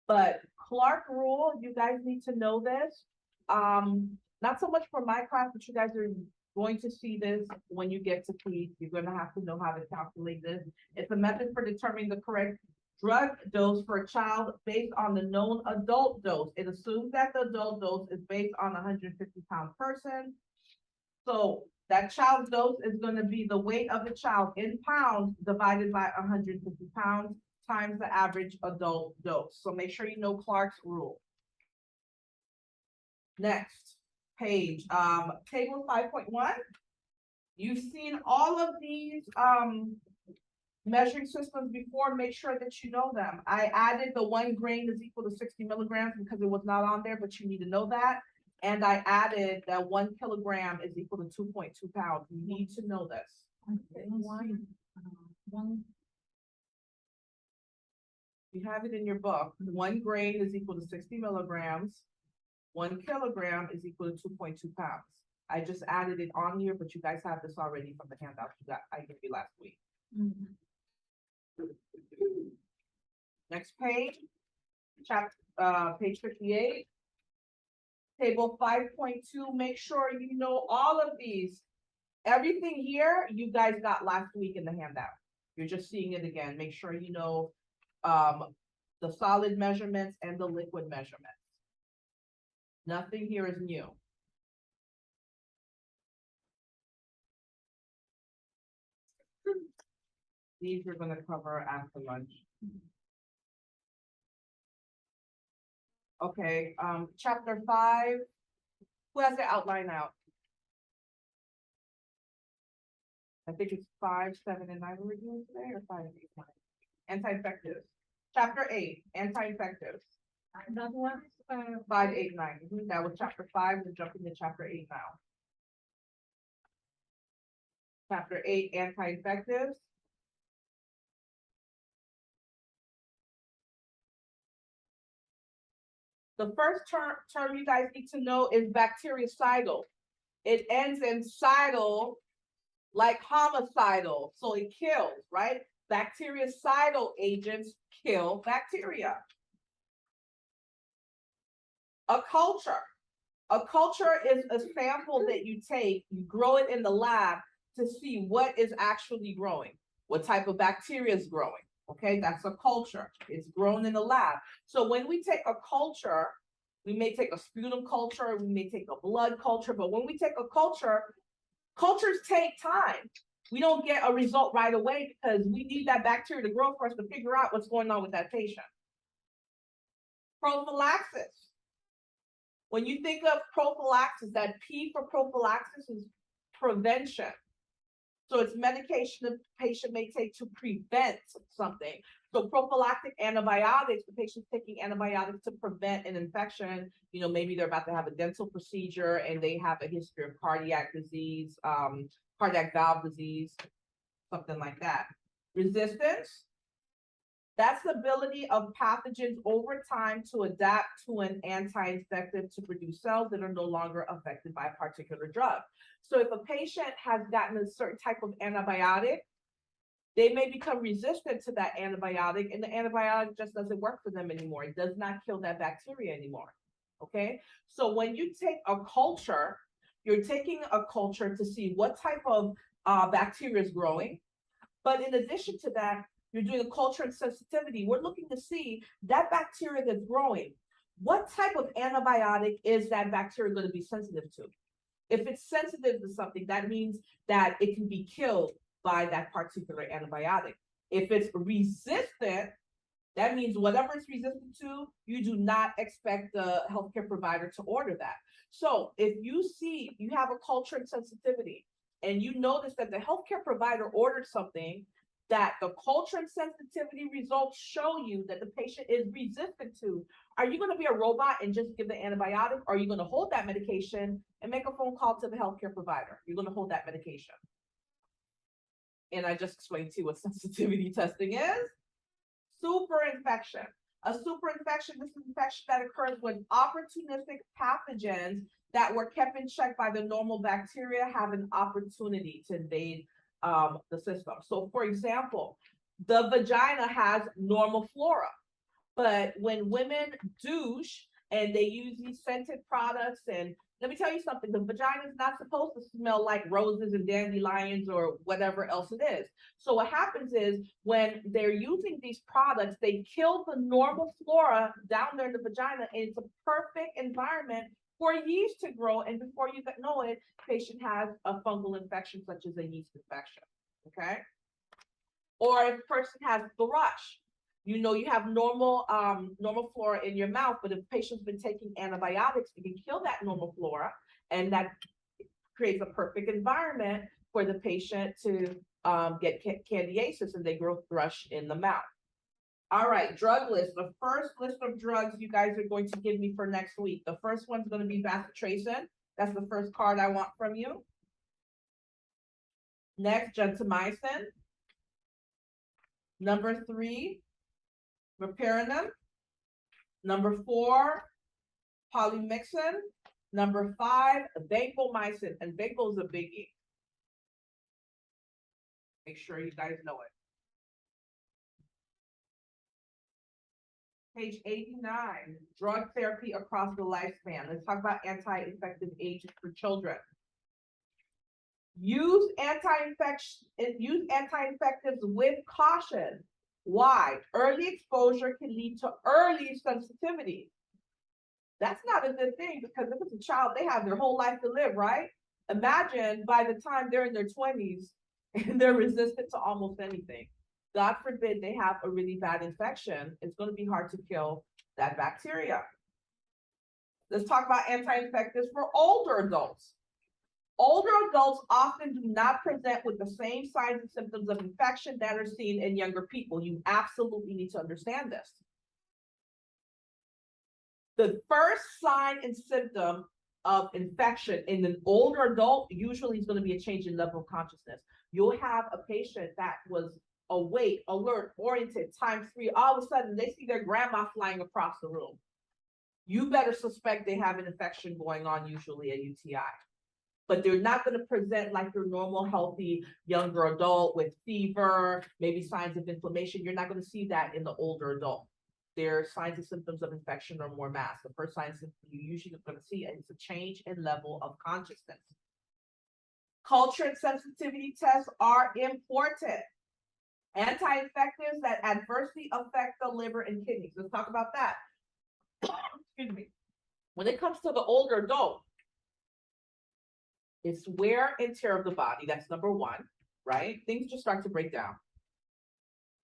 But Clark rule, you guys need to know this. Not so much for my class, but you guys are going to see this when you get to PEDS. You're going to have to know how to calculate this. It's a method for determining the correct drug dose for a child based on the known adult dose. It assumes that the adult dose is based on a 150-pound person. So that child's dose is going to be the weight of the child in pounds divided by 150 pounds times the average adult dose. So make sure you know Clark's rule. Next page, table 5.1. You've seen all of these measuring systems before. Make sure that you know them. I added the 1 grain is equal to 60 milligrams because it was not on there, but you need to know that. And I added that 1 kilogram is equal to 2.2 pounds. You need to know this. Okay. You have it in your book. 1 grain is equal to 60 milligrams. 1 kilogram is equal to 2.2 pounds. I just added it on here, but you guys have this already from the handout I gave you last week. Next page, page 58. Table 5.2, make sure you know all of these. Everything here you guys got last week in the handout. You're just seeing it again. Make sure you know the solid measurements and the liquid measurements. Nothing here is new. These we're going to cover after lunch. Okay, chapter 5. Who has the outline out? I think it's 5, 7, and 9 we're doing today, or 5, 8, 9. Anti-infectives. Chapter 8, anti-infectives. That one is 5, 8, 9. That was chapter 5. We're jumping to chapter 8 now. Chapter 8, anti-infectives. The first term you guys need to know is bactericidal. It ends in cidal, like homicidal, so it kills, right? Bactericidal agents kill bacteria. A culture. A culture is a sample that you take, you grow it in the lab to see what is actually growing, what type of bacteria is growing. Okay, that's a culture. It's grown in the lab. So when we take a culture, we may take a sputum culture, we may take a blood culture, but when we take a culture, cultures take time. We don't get a result right away because we need that bacteria to grow for us to figure out what's going on with that patient. Prophylaxis. When you think of prophylaxis, that P for prophylaxis is prevention. So it's medication the patient may take to prevent something. So prophylactic antibiotics, the patient's taking antibiotics to prevent an infection. You know, maybe they're about to have a dental procedure and they have a history of cardiac disease, cardiac valve disease, something like that. Resistance. That's the ability of pathogens over time to adapt to an anti-infective to produce cells that are no longer affected by a particular drug. So if a patient has gotten a certain type of antibiotic, they may become resistant to that antibiotic and the antibiotic just doesn't work for them anymore. It does not kill that bacteria anymore, okay? So when you take a culture, you're taking a culture to see what type of bacteria is growing. But in addition to that, you're doing a culture and sensitivity. We're looking to see that bacteria that's growing, what type of antibiotic is that bacteria going to be sensitive to? If it's sensitive to something, that means that it can be killed by that particular antibiotic. If it's resistant, that means whatever it's resistant to, you do not expect the healthcare provider to order that. So if you see you have a culture and sensitivity, and you notice that the healthcare provider ordered something that the culture and sensitivity results show you that the patient is resistant to, are you going to be a robot and just give the antibiotic? Or are you going to hold that medication and make a phone call to the healthcare provider? You're going to hold that medication. And I just explained to you what sensitivity testing is. Superinfection. A superinfection is an infection that occurs when opportunistic pathogens that were kept in check by the normal bacteria have an opportunity to invade the system. So for example, the vagina has normal flora. But when women douche and they use these scented products, and let me tell you something, the vagina is not supposed to smell like roses and dandelions or whatever else it is. So what happens is when they're using these products, they kill the normal flora down there in the vagina, and it's a perfect environment for yeast to grow. And before you know it, patient has a fungal infection such as a yeast infection. Okay. Or if a person has thrush, you know, you have normal flora in your mouth, but if the patient's been taking antibiotics, you can kill that normal flora, and that creates a perfect environment for the patient to get candidiasis, and they grow thrush in the mouth. All right, drug list. The first list of drugs you guys are going to give me for next week. The first one's going to be bacitracin. That's the first card I want from you. Next, gentamicin. Number 3, Carbapenem. Number 4, polymyxin. Number 5, vancomycin. And vanco is a biggie. Make sure you guys know it. Page 89, drug therapy across the lifespan. Let's talk about anti-infective agents for children. Use anti-infectives with caution. Why? Early exposure can lead to early sensitivity. That's not a good thing, because if it's a child, they have their whole life to live, right? Imagine by the time they're in their 20s and they're resistant to almost anything. God forbid they have a really bad infection. It's going to be hard to kill that bacteria. Let's talk about anti-infectives for older adults. Older adults often do not present with the same signs and symptoms of infection that are seen in younger people. You absolutely need to understand this. The first sign and symptom of infection in an older adult usually is going to be a change in level of consciousness. You'll have a patient that was awake, alert, oriented, times 3. All of a sudden, they see their grandma flying across the room. You better suspect they have an infection going on, usually a UTI. But they're not going to present like your normal, healthy, younger adult with fever, maybe signs of inflammation. You're not going to see that in the older adult. Their signs and symptoms of infection are more masked. The first sign symptom you usually are going to see is a change in level of consciousness. Culture and sensitivity tests are important. Anti-infectives that adversely affect the liver and kidneys. Let's talk about that. Excuse me. When it comes to the older adult, it's wear and tear of the body. That's number 1, right? Things just start to break down.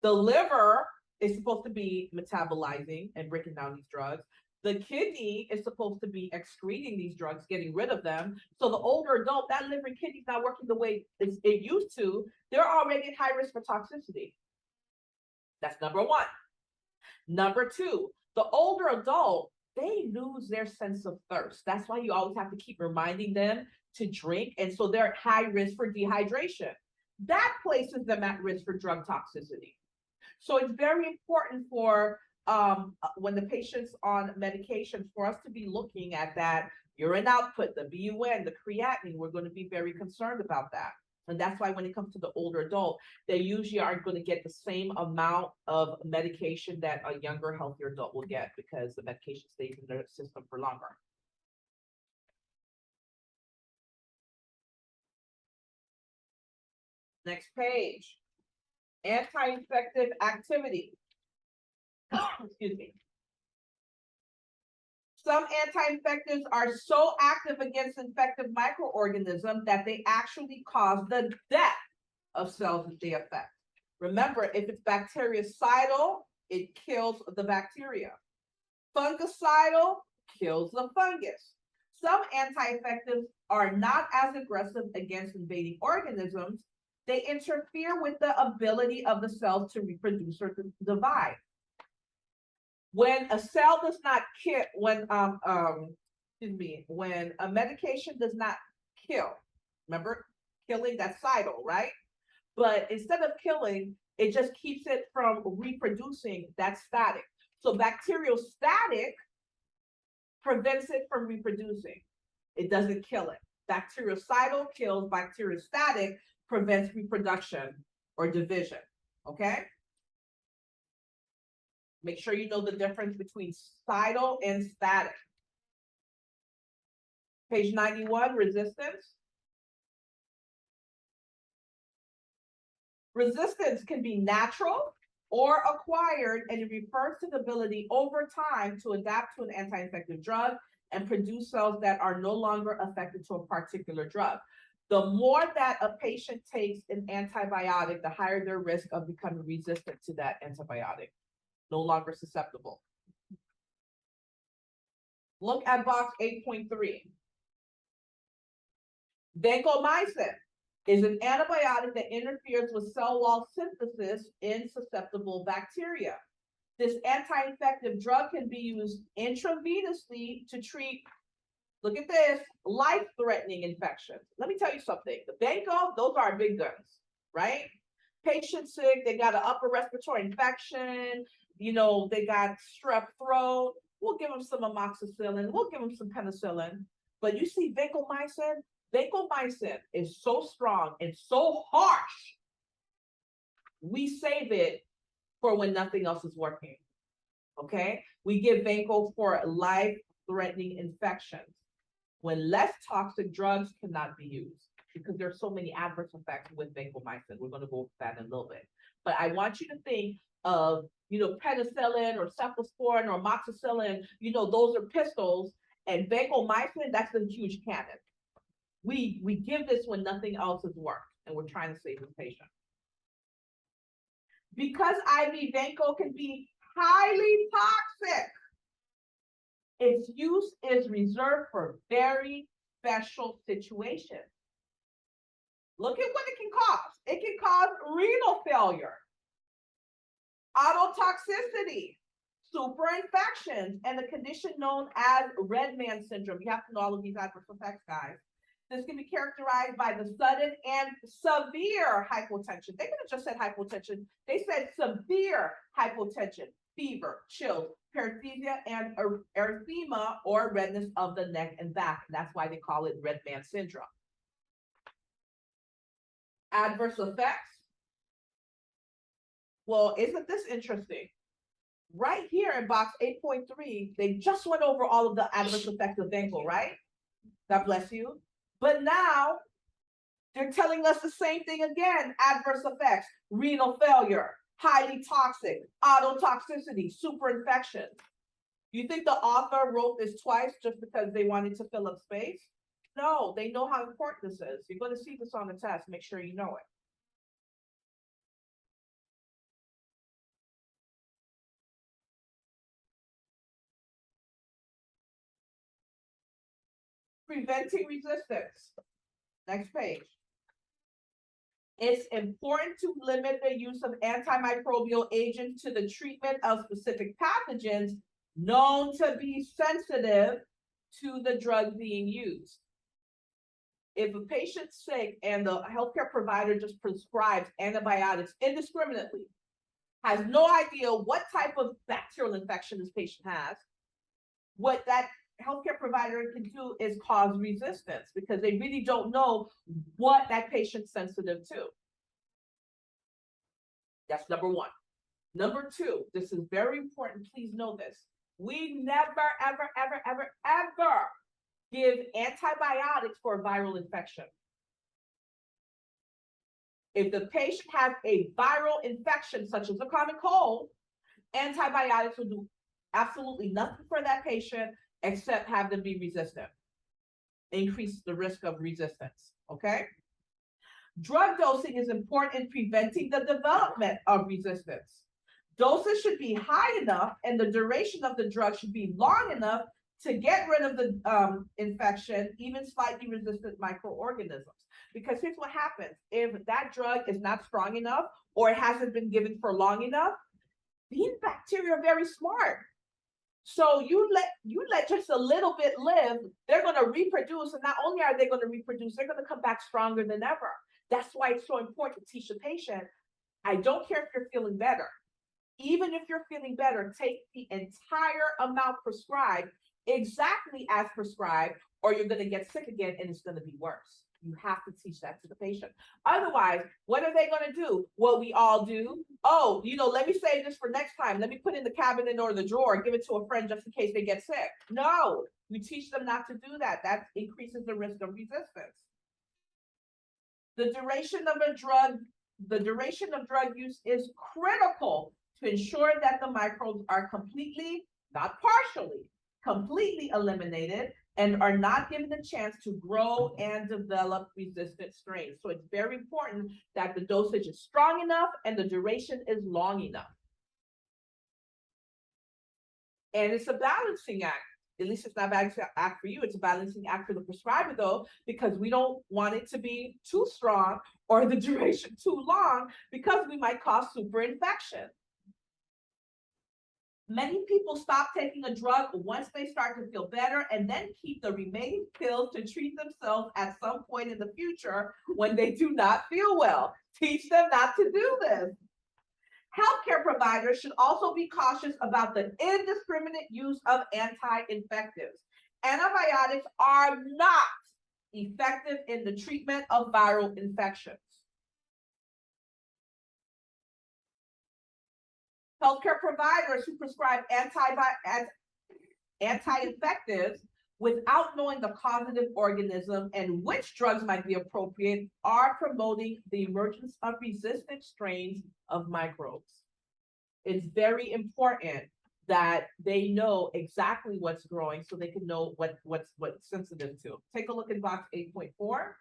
The liver is supposed to be metabolizing and breaking down these drugs. The kidney is supposed to be excreting these drugs, getting rid of them. So the older adult, that liver and kidney is not working the way it used to. They're already at high risk for toxicity. That's number 1. Number 2, the older adult, they lose their sense of thirst. That's why you always have to keep reminding them to drink. And so they're at high risk for dehydration. That places them at risk for drug toxicity. So it's very important for when the patient's on medications, for us to be looking at that urine output, the BUN, the creatinine. We're going to be very concerned about that. And that's why when it comes to the older adult, they usually aren't going to get the same amount of medication that a younger, healthier adult will get, because the medication stays in their system for longer. Next page. Anti-infective activity. Excuse me. Some anti-infectives are so active against infective microorganisms that they actually cause the death of cells that they affect. Remember, if it's bactericidal, it kills the bacteria. Fungicidal kills the fungus. Some anti-infectives are not as aggressive against invading organisms. They interfere with the ability of the cells to reproduce or to divide. When a cell does not kill, when a medication does not kill, remember, killing, that's cidal, right? But instead of killing, it just keeps it from reproducing. That's static. So bacterial static prevents it from reproducing. It doesn't kill it. Bactericidal kills. Bacteriostatic prevents reproduction or division. Okay? Make sure you know the difference between cidal and static. Page 91, resistance. Resistance can be natural or acquired, and it refers to the ability over time to adapt to an anti-infective drug and produce cells that are no longer affected to a particular drug. The more that a patient takes an antibiotic, the higher their risk of becoming resistant to that antibiotic, no longer susceptible. Look at box 8.3. Vancomycin is an antibiotic that interferes with cell wall synthesis in susceptible bacteria. This anti-infective drug can be used intravenously to treat, look at this, life-threatening infections. Let me tell you something. The Vanco, those are big guns, right? Patient sick, they got an upper respiratory infection, you know, they got strep throat. We'll give them some amoxicillin, we'll give them some penicillin. But you see vancomycin, vancomycin is so strong and so harsh, we save it for when nothing else is working, okay? We give vanco for life-threatening infections, when less toxic drugs cannot be used, because there's so many adverse effects with vancomycin. We're gonna go over that in a little bit. But I want you to think of, you know, penicillin or cephalosporin or amoxicillin, you know, those are pistols, and vancomycin, that's a huge cannon. We give this when nothing else has worked, and we're trying to save the patient. Because IV vanco can be highly toxic, its use is reserved for very special situations. Look at what it can cause. It can cause renal failure, ototoxicity, superinfections, and a condition known as red man syndrome. You have to know all of these adverse effects, guys. This can be characterized by the sudden and severe hypotension. They could have just said hypotension. They said severe hypotension, fever, chills, paresthesia, and erythema or redness of the neck and back. And that's why they call it red man syndrome. Adverse effects. Well, isn't this interesting? Right here in box 8.3, they just went over all of the adverse effects of vanco, right? God bless you. But now they're telling us the same thing again. Adverse effects, renal failure, highly toxic, ototoxicity, superinfection. You think the author wrote this twice just because they wanted to fill up space? No, they know how important this is. You're going to see this on the test. Make sure you know it. Preventing resistance. Next page. It's important to limit the use of antimicrobial agents to the treatment of specific pathogens known to be sensitive to the drug being used. If a patient's sick and the healthcare provider just prescribes antibiotics indiscriminately, has no idea what type of bacterial infection this patient has, what that healthcare provider can do is cause resistance because they really don't know what that patient's sensitive to. That's number one. Number two, this is very important. Please know this. We never, ever, ever, ever, ever give antibiotics for a viral infection. If the patient has a viral infection, such as a common cold, antibiotics will do absolutely nothing for that patient except have them be resistant, increase the risk of resistance, okay? Drug dosing is important in preventing the development of resistance. Doses should be high enough and the duration of the drug should be long enough to get rid of the infection, even slightly resistant microorganisms. Because here's what happens. If that drug is not strong enough or it hasn't been given for long enough, these bacteria are very smart. So you let just a little bit live, they're going to reproduce. And not only are they going to reproduce, they're going to come back stronger than ever. That's why it's so important to teach the patient, I don't care if you're feeling better. Even if you're feeling better, take the entire amount prescribed exactly as prescribed, or you're going to get sick again and it's going to be worse. You have to teach that to the patient. Otherwise, what are they going to do? What we all do. Oh, let me save this for next time. Let me put it in the cabinet or the drawer, give it to a friend just in case they get sick. No, you teach them not to do that. That increases the risk of resistance. The duration of drug use is critical to ensure that the microbes are completely, not partially, completely eliminated and are not given a chance to grow and develop resistant strains. So it's very important that the dosage is strong enough and the duration is long enough. And it's a balancing act. At least it's not a balancing act for you. It's a balancing act for the prescriber, though, because we don't want it to be too strong or the duration too long, because we might cause superinfection. Many people stop taking a drug once they start to feel better and then keep the remaining pills to treat themselves at some point in the future when they do not feel well. Teach them not to do this. Healthcare providers should also be cautious about the indiscriminate use of anti-infectives. Antibiotics are not effective in the treatment of viral infections. Healthcare providers who prescribe anti-infectives without knowing the causative organism and which drugs might be appropriate are promoting the emergence of resistant strains of microbes. It's very important that they know exactly what's growing so they can know what's sensitive to. Take a look at box 8.4.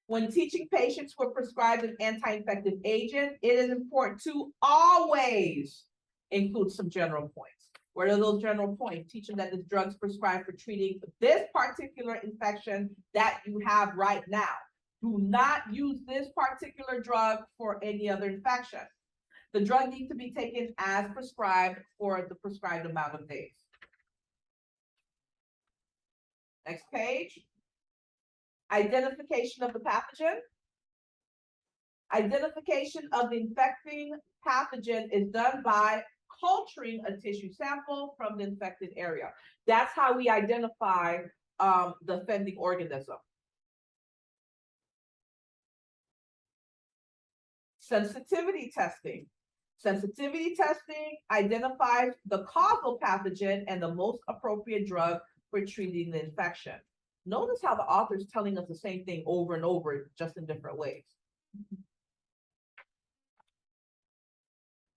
When teaching patients who are prescribed an anti-infective agent, it is important to always include some general points. What are those general points? Teach them that this drug is prescribed for treating this particular infection that you have right now. Do not use this particular drug for any other infection. The drug needs to be taken as prescribed for the prescribed amount of days. Next page. Identification of the pathogen. Identification of the infecting pathogen is done by culturing a tissue sample from the infected area. That's how we identify the offending organism. Sensitivity testing. Sensitivity testing identifies the causal pathogen and the most appropriate drug for treating the infection. Notice how the author is telling us the same thing over and over, just in different ways.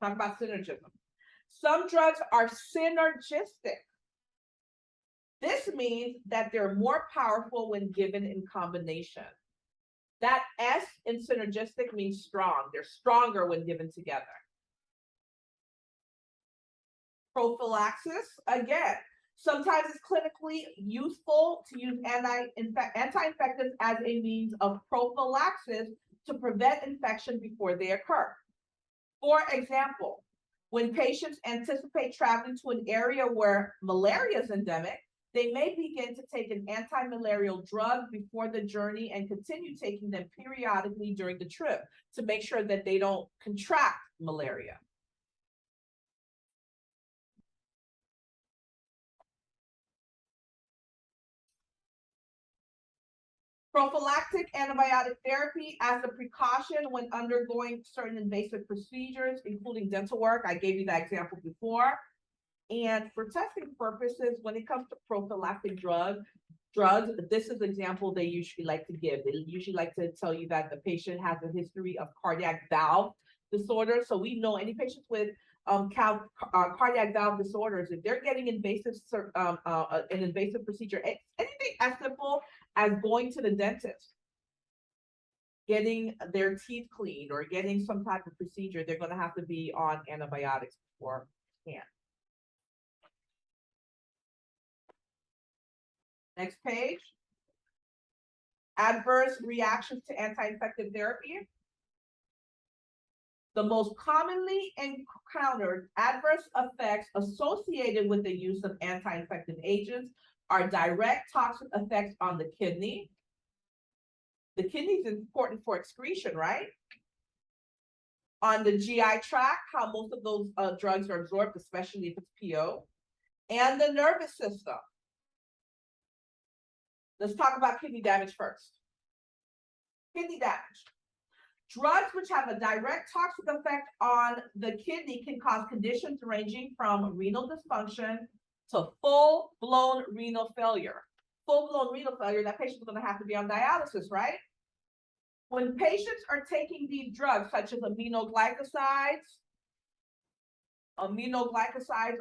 Talk about synergism. Some drugs are synergistic. This means that they're more powerful when given in combination. That S in synergistic means strong. They're stronger when given together. Prophylaxis, again, sometimes it's clinically useful to use anti-infectives as a means of prophylaxis to prevent infection before they occur. For example, when patients anticipate traveling to an area where malaria is endemic, they may begin to take an anti-malarial drug before the journey and continue taking them periodically during the trip to make sure that they don't contract malaria. Prophylactic antibiotic therapy as a precaution when undergoing certain invasive procedures, including dental work. I gave you that example before. And for testing purposes, when it comes to prophylactic drugs, this is the example they usually like to give. They usually like to tell you that the patient has a history of cardiac valve disorder. So we know any patients with cardiac valve disorders, if they're getting an invasive procedure, anything as simple as going to the dentist, getting their teeth cleaned, or getting some type of procedure, they're going to have to be on antibiotics beforehand. Next page. Adverse reactions to anti-infective therapy. The most commonly encountered adverse effects associated with the use of anti-infective agents are direct toxic effects on the kidney. The kidney is important for excretion, right? On the GI tract, how most of those drugs are absorbed, especially if it's PO, and the nervous system. Let's talk about kidney damage first. Kidney damage. Drugs which have a direct toxic effect on the kidney can cause conditions ranging from renal dysfunction to full-blown renal failure. Full-blown renal failure, that patient's going to have to be on dialysis, right? When patients are taking these drugs, such as aminoglycosides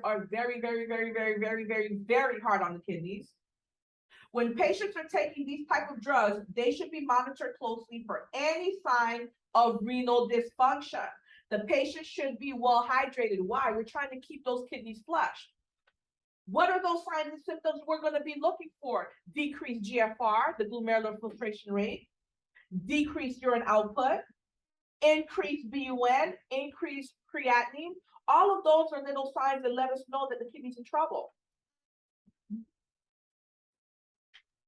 are very, very, very, very, very, very, very hard on the kidneys. When patients are taking these type of drugs, they should be monitored closely for any sign of renal dysfunction. The patient should be well hydrated. Why? We're trying to keep those kidneys flushed. What are those signs and symptoms we're going to be looking for? Decreased GFR, the glomerular filtration rate, decreased urine output, increased BUN, increased creatinine. All of those are little signs that let us know that the kidney's in trouble.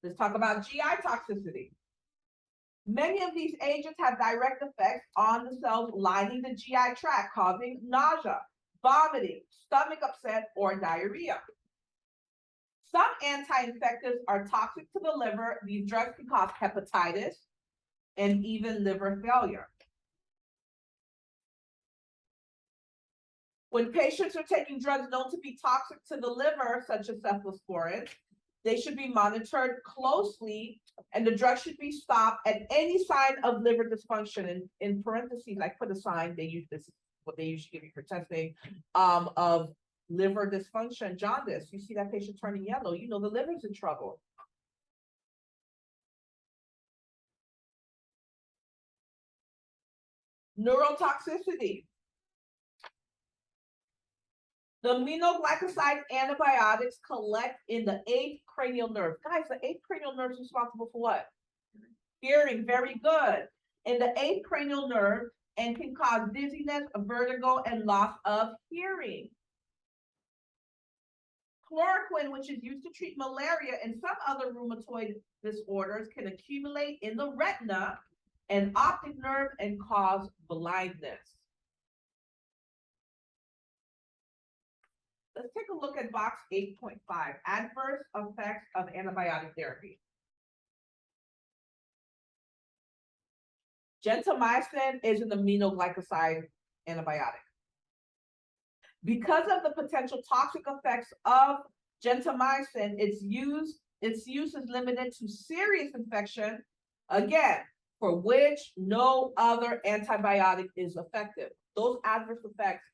Let's talk about GI toxicity. Many of these agents have direct effects on the cells lining the GI tract, causing nausea, vomiting, stomach upset, or diarrhea. Some anti-infectives are toxic to the liver. These drugs can cause hepatitis and even liver failure. When patients are taking drugs known to be toxic to the liver, such as cephalosporins, they should be monitored closely, and the drug should be stopped at any sign of liver dysfunction. And in parentheses, I put a sign, they use this, what they usually give you for testing, of liver dysfunction, jaundice. You see that patient turning yellow, you know the liver's in trouble. Neurotoxicity. The aminoglycoside antibiotics collect in the 8th cranial nerve. Guys, the 8th cranial nerve is responsible for what? Hearing, very good. In the 8th cranial nerve, and can cause dizziness, vertigo, and loss of hearing. Chloroquine, which is used to treat malaria and some other rheumatoid disorders, can accumulate in the retina and optic nerve and cause blindness. Let's take a look at box 8.5, adverse effects of antibiotic therapy. Gentamicin is an aminoglycoside antibiotic. Because of the potential toxic effects of gentamicin, its use is limited to serious infection, again, for which no other antibiotic is effective. Those adverse effects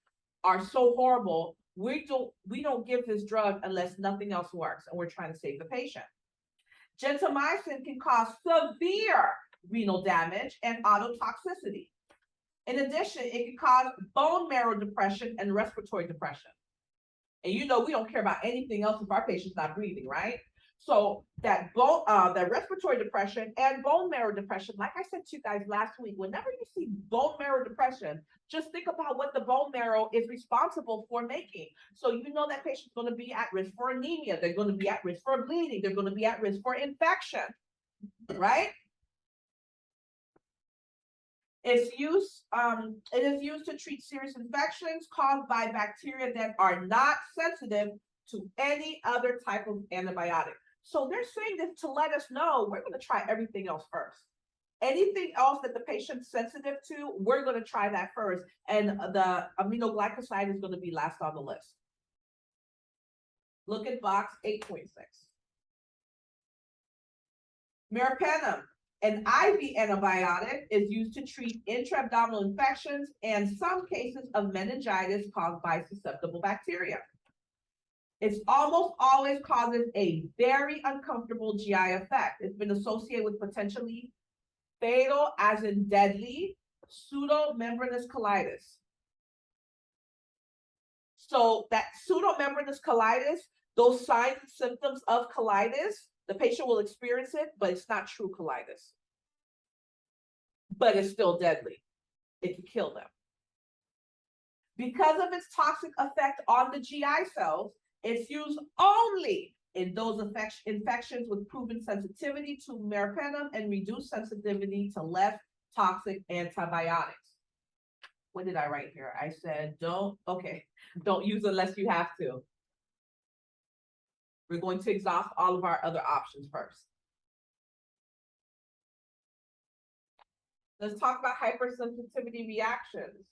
are so horrible. We don't give this drug unless nothing else works, and we're trying to save the patient. Gentamicin can cause severe renal damage and ototoxicity. In addition, it can cause bone marrow depression and respiratory depression. And you know we don't care about anything else if our patient's not breathing, right? So that respiratory depression and bone marrow depression, like I said to you guys last week, whenever you see bone marrow depression, just think about what the bone marrow is responsible for making. So you know that patient's going to be at risk for anemia. They're going to be at risk for bleeding. They're going to be at risk for infection, right? It is used to treat serious infections caused by bacteria that are not sensitive to any other type of antibiotic. So they're saying this to let us know we're going to try everything else first. Anything else that the patient's sensitive to, we're going to try that first. And the aminoglycoside is going to be last on the list. Look at box 8.6. Meropenem, an IV antibiotic, is used to treat intra-abdominal infections and some cases of meningitis caused by susceptible bacteria. It almost always causes a very uncomfortable GI effect. It's been associated with potentially fatal, as in deadly, pseudomembranous colitis. So that pseudomembranous colitis, those signs and symptoms of colitis, the patient will experience it, but it's not true colitis. But it's still deadly. It can kill them. Because of its toxic effect on the GI cells, it's used only in those infections with proven sensitivity to meropenem and reduced sensitivity to less toxic antibiotics. What did I write here? I said, don't use unless you have to. We're going to exhaust all of our other options first. Let's talk about hypersensitivity reactions.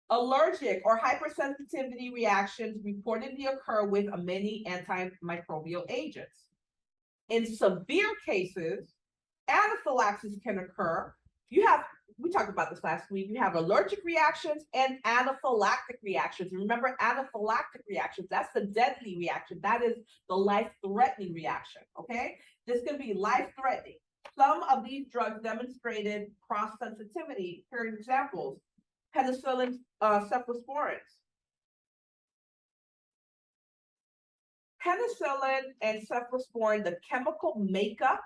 Allergic or hypersensitivity reactions reportedly occur with many antimicrobial agents. In severe cases, anaphylaxis can occur. We talked about this last week. You have allergic reactions and anaphylactic reactions. Remember, anaphylactic reactions, that's the deadly reaction. That is the life-threatening reaction, okay? This can be life-threatening. Some of these drugs demonstrated cross-sensitivity. Here are examples. Penicillin, cephalosporins. Penicillin and cephalosporin, the chemical makeup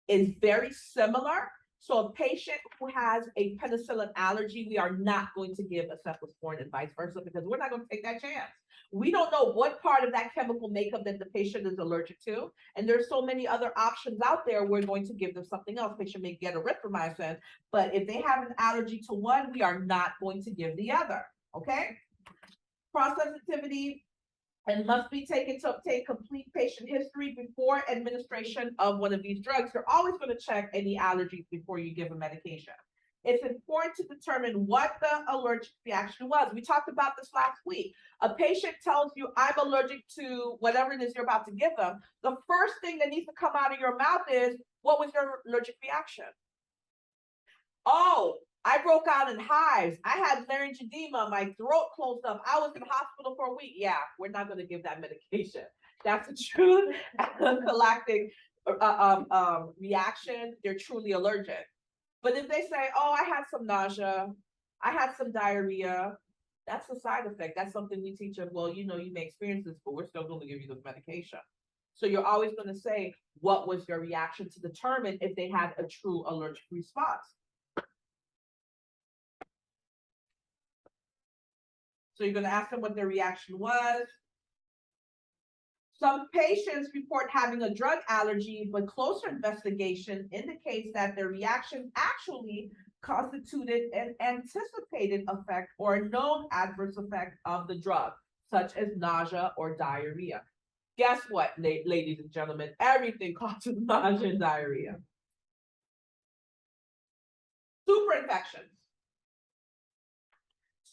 is very similar. So a patient who has a penicillin allergy, we are not going to give a cephalosporin and vice versa because we're not going to take that chance. We don't know what part of that chemical makeup that the patient is allergic to. And there's so many other options out there. We're going to give them something else. Patient may get erythromycin, but if they have an allergy to one, we are not going to give the other, okay? Cross-sensitivity and must be taken to obtain complete patient history before administration of one of these drugs. You're always going to check any allergies before you give a medication. It's important to determine what the allergic reaction was. We talked about this last week. A patient tells you, I'm allergic to whatever it is you're about to give them. The first thing that needs to come out of your mouth is, what was your allergic reaction? Oh, I broke out in hives. I had laryngoedema. My throat closed up. I was in the hospital for a week. Yeah, we're not going to give that medication. That's a true anaphylactic reaction. They're truly allergic. But if they say, oh, I had some nausea, I had some diarrhea, that's a side effect. That's something we teach them. Well, you know, you may experience this, but we're still going to give you the medication. So you're always going to say, what was your reaction to determine if they had a true allergic response? So you're going to ask them what their reaction was. Some patients report having a drug allergy, but closer investigation indicates that their reaction actually constituted an anticipated effect or a known adverse effect of the drug, such as nausea or diarrhea. Guess what, ladies and gentlemen? Everything causes nausea and diarrhea. Superinfections.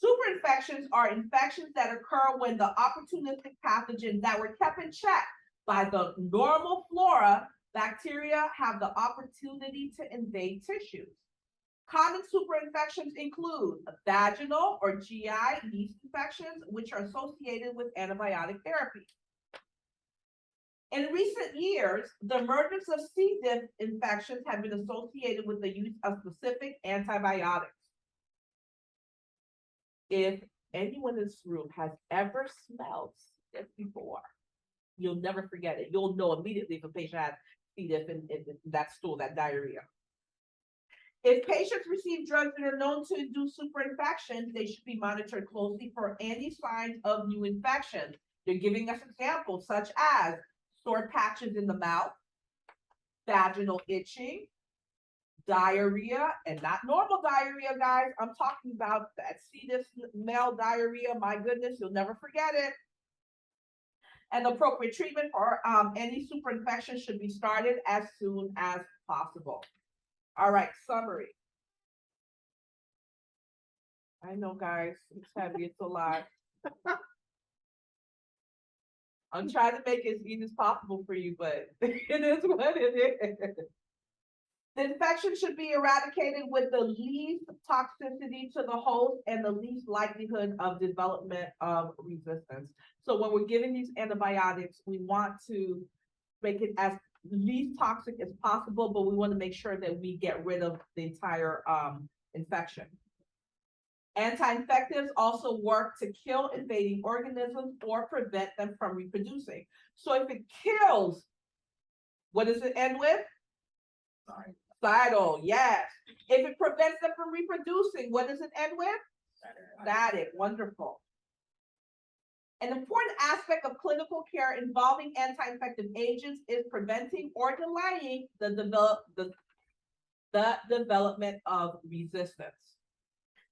Superinfections are infections that occur when the opportunistic pathogens that were kept in check by the normal flora, bacteria, have the opportunity to invade tissues. Common superinfections include vaginal or GI yeast infections, which are associated with antibiotic therapy. In recent years, the emergence of C. diff infections have been associated with the use of specific antibiotics. If anyone in this room has ever smelled C. diff before, you'll never forget it. You'll know immediately if a patient has C. diff in that stool, that diarrhea. If patients receive drugs that are known to induce superinfections, they should be monitored closely for any signs of new infections. They're giving us examples such as sore patches in the mouth, vaginal itching, diarrhea, and not normal diarrhea, guys. I'm talking about that C. diff male diarrhea. My goodness, you'll never forget it. And appropriate treatment for any superinfection should be started as soon as possible. All right, summary. I know, guys, it's heavy, it's a lot. I'm trying to make it as easy as possible for you, but it is what it is. The infection should be eradicated with the least toxicity to the host and the least likelihood of development of resistance. So when we're giving these antibiotics, we want to make it as least toxic as possible, but we want to make sure that we get rid of the entire infection. Anti-infectives also work to kill invading organisms or prevent them from reproducing. So if it kills, what does it end with? Cytal, yes. If it prevents them from reproducing, what does it end with? Static, wonderful. An important aspect of clinical care involving anti-infective agents is preventing or delaying the development of resistance.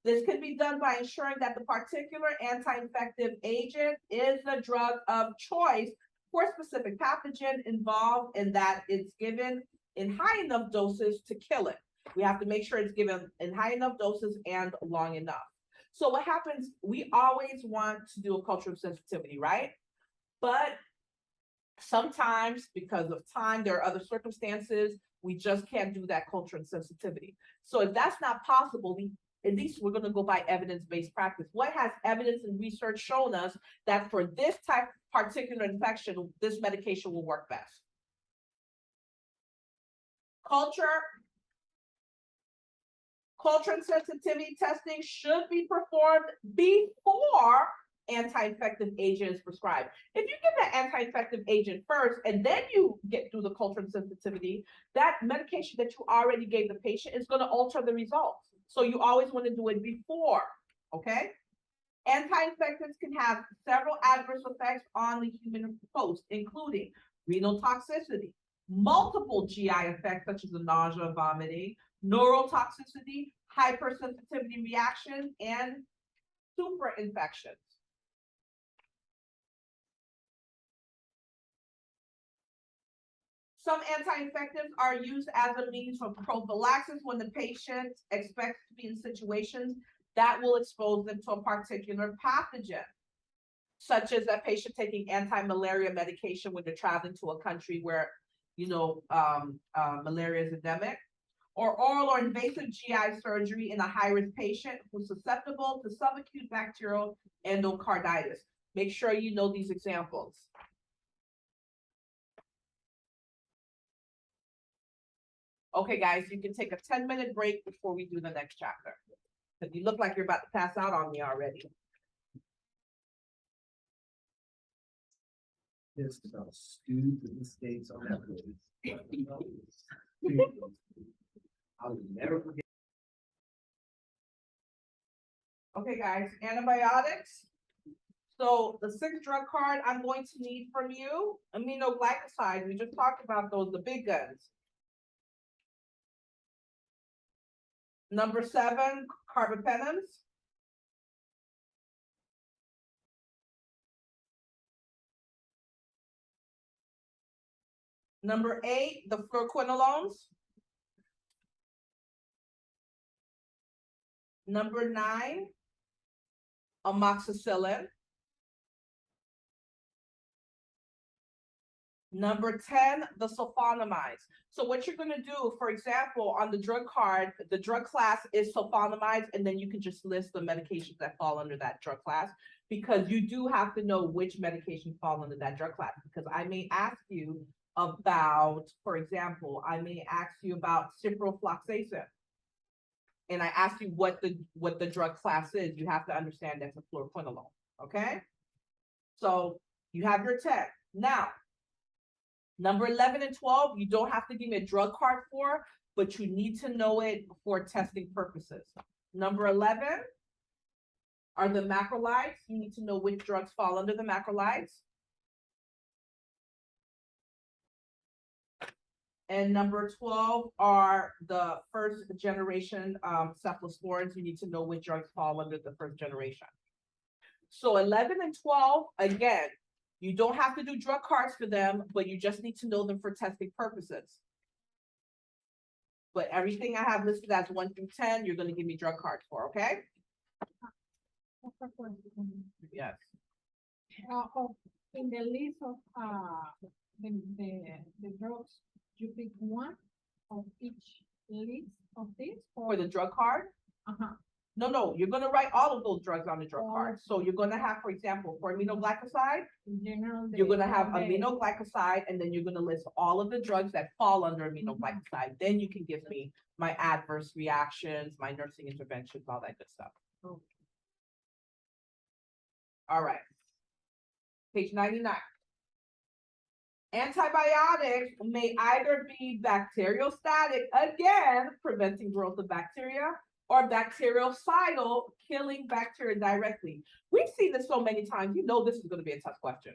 This can be done by ensuring that the particular anti-infective agent is the drug of choice for specific pathogen involved in that it's given in high enough doses to kill it. We have to make sure it's given in high enough doses and long enough. So what happens, we always want to do a culture of sensitivity, right? But sometimes because of time, there are other circumstances, we just can't do that culture and sensitivity. So if that's not possible, at least we're going to go by evidence-based practice. What has evidence and research shown us that for this type of particular infection, this medication will work best? Culture and sensitivity testing should be performed before anti-infective agent is prescribed. If you give that anti-infective agent first and then you get through the culture and sensitivity, that medication that you already gave the patient is going to alter the results. So you always want to do it before, okay? Anti-infectives can have several adverse effects on the human host, including renal toxicity, multiple GI effects such as the nausea, vomiting, neurotoxicity, hypersensitivity reaction, and superinfections. Some anti-infectives are used as a means of prophylaxis when the patient expects to be in situations that will expose them to a particular pathogen, such as a patient taking anti-malaria medication when they're traveling to a country where, malaria is endemic, or oral or invasive GI surgery in a high-risk patient who's susceptible to subacute bacterial endocarditis. Make sure you know these examples. Okay, guys, you can take a 10-minute break before we do the next chapter. Because you look like you're about to pass out on me already. This is about stupid mistakes on that list. I will never forget. Okay, guys, antibiotics. So the 6th drug card I'm going to need from you, aminoglycosides. We just talked about those, the big guns. Number 7, carbapenems. Number 8, the fluoroquinolones. Number 9, amoxicillin. Number 10, the sulfonamides. So what you're going to do, for example, on the drug card, the drug class is sulfonamides, and then you can just list the medications that fall under that drug class, because you do have to know which medications fall under that drug class, because I may ask you about, for example, I may ask you about ciprofloxacin, and I ask you what the drug class is. You have to understand that's a fluoroquinolone, okay? So you have your 10. Now, number 11 and 12, you don't have to give me a drug card for, but you need to know it for testing purposes. Number 11 are the macrolides. You need to know which drugs fall under the macrolides. And number 12 are the 1st generation cephalosporins. You need to know which drugs fall under the 1st generation. So 11 and 12, again, you don't have to do drug cards for them, but you just need to know them for testing purposes. But everything I have listed as 1 through 10, you're going to give me drug cards for, okay? Yes. In the list of the drugs, you pick one of each list of this? For the drug card? Uh-huh. No, you're going to write all of those drugs on the drug card. So you're going to have, for example, for aminoglycoside, In general, you're going to have aminoglycoside, and then you're going to list all of the drugs that fall under aminoglycoside. Then you can give me my adverse reactions, my nursing interventions, all that good stuff. Okay. All right. Page 99. Antibiotics may either be bacteriostatic, again, preventing growth of bacteria, or bactericidal, killing bacteria directly. We've seen this so many times, you know this is going to be a tough question.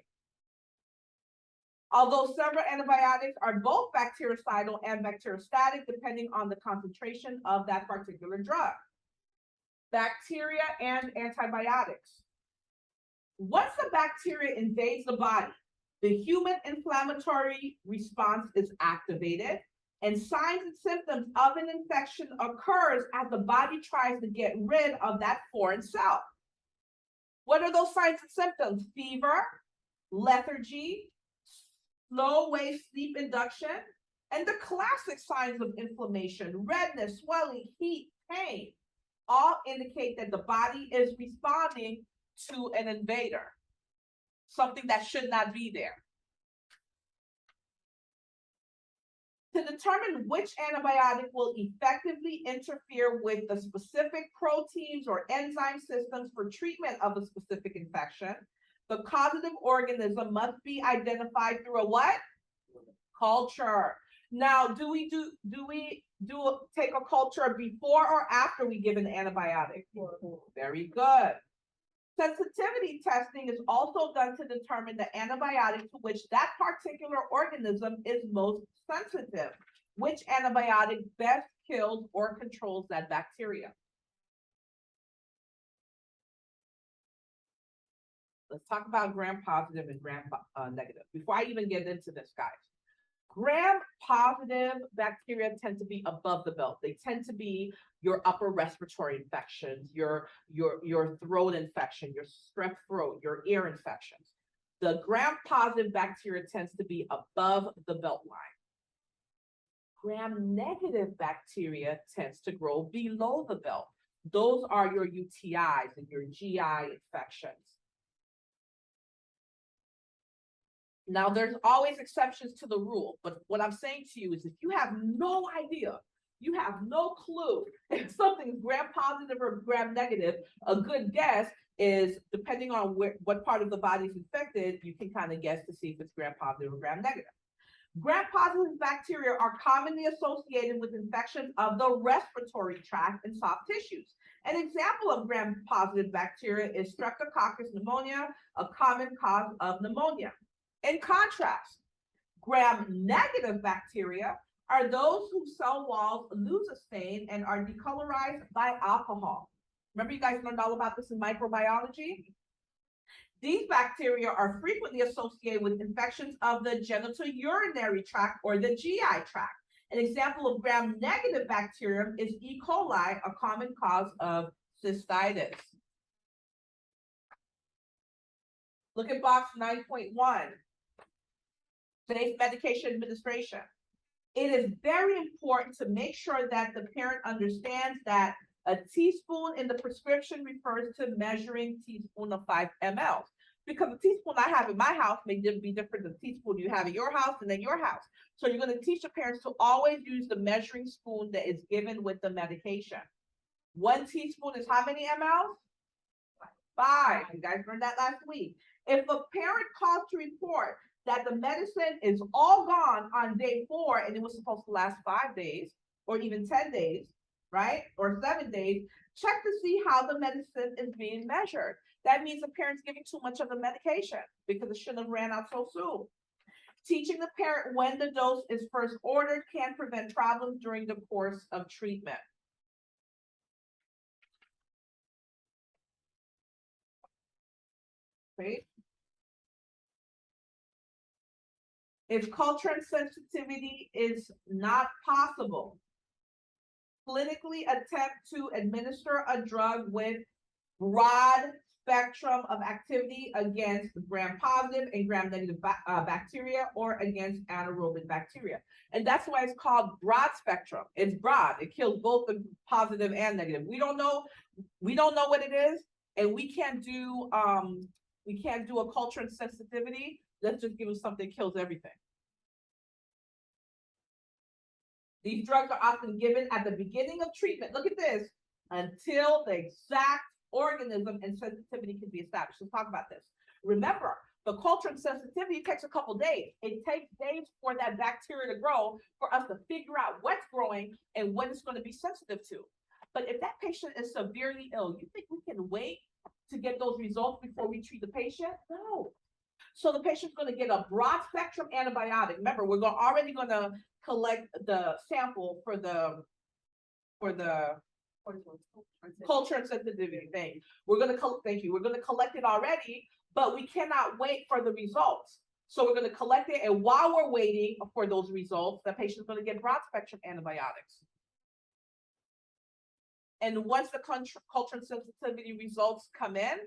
Although several antibiotics are both bactericidal and bacteriostatic, depending on the concentration of that particular drug. Bacteria and antibiotics. Once the bacteria invades the body, The human inflammatory response is activated, and signs and symptoms of an infection occurs as the body tries to get rid of that foreign cell. What are those signs and symptoms? Fever, lethargy, slow wave sleep induction, and the classic signs of inflammation, redness, swelling, heat, pain, all indicate that the body is responding to an invader, something that should not be there. To determine which antibiotic will effectively interfere with the specific proteins or enzyme systems for treatment of a specific infection, the causative organism must be identified through a what? Culture. Now, do we take a culture before or after we give an antibiotic? Very good. Sensitivity testing is also done to determine the antibiotic to which that particular organism is most sensitive. Which antibiotic best kills or controls that bacteria? Let's talk about gram-positive and gram-negative. Before I even get into this, guys, gram-positive bacteria tend to be above the belt. They tend to be your upper respiratory infections, your throat infection, your strep throat, your ear infections. The gram-positive bacteria tends to be above the belt line. Gram-negative bacteria tends to grow below the belt. Those are your UTIs and your GI infections. Now, there's always exceptions to the rule, but what I'm saying to you is if you have no idea, you have no clue if something's gram-positive or gram-negative, a good guess is, depending on what part of the body is infected, you can kind of guess to see if it's gram-positive or gram-negative. Gram-positive bacteria are commonly associated with infections of the respiratory tract and soft tissues. An example of gram-positive bacteria is Streptococcus pneumonia, a common cause of pneumonia. In contrast, gram-negative bacteria are those whose cell walls lose a stain and are decolorized by alcohol. Remember, you guys learned all about this in microbiology? These bacteria are frequently associated with infections of the genitourinary tract or the GI tract. An example of gram-negative bacterium is E. coli, a common cause of cystitis. Look at box 9.1. Safe medication administration. It is very important to make sure that the parent understands that a teaspoon in the prescription refers to measuring teaspoon of 5 ml. Because the teaspoon I have in my house may be different than the teaspoon you have in your house and in your house. So you're going to teach the parents to always use the measuring spoon that is given with the medication. 1 teaspoon is how many ml? 5. You guys learned that last week. If a parent calls to report that the medicine is all gone on day 4 and it was supposed to last 5 days or even 10 days, right? Or 7 days, check to see how the medicine is being measured. That means the parent's giving too much of the medication because it shouldn't have ran out so soon. Teaching the parent when the dose is first ordered can prevent problems during the course of treatment. Okay. If culture sensitivity is not possible, clinically attempt to administer a drug with broad spectrum of activity against gram-positive and gram-negative bacteria or against anaerobic bacteria. And that's why it's called broad spectrum. It's broad. It kills both the positive and negative. We don't know what it is, and we can't do a culture and sensitivity. Let's just give them something that kills everything. These drugs are often given at the beginning of treatment. Look at this, until the exact organism and sensitivity can be established. Let's talk about this. Remember, the culture and sensitivity takes a couple days. It takes days for that bacteria to grow, for us to figure out what's growing and what it's going to be sensitive to. But if that patient is severely ill, you think we can wait to get those results before we treat the patient? No. So the patient's going to get a broad spectrum antibiotic. Remember, we're already going to collect the sample for the culture and sensitivity thing. We're going to collect it already, but we cannot wait for the results. So we're going to collect it, and while we're waiting for those results, the patient's going to get broad spectrum antibiotics. And once the culture sensitivity results come in,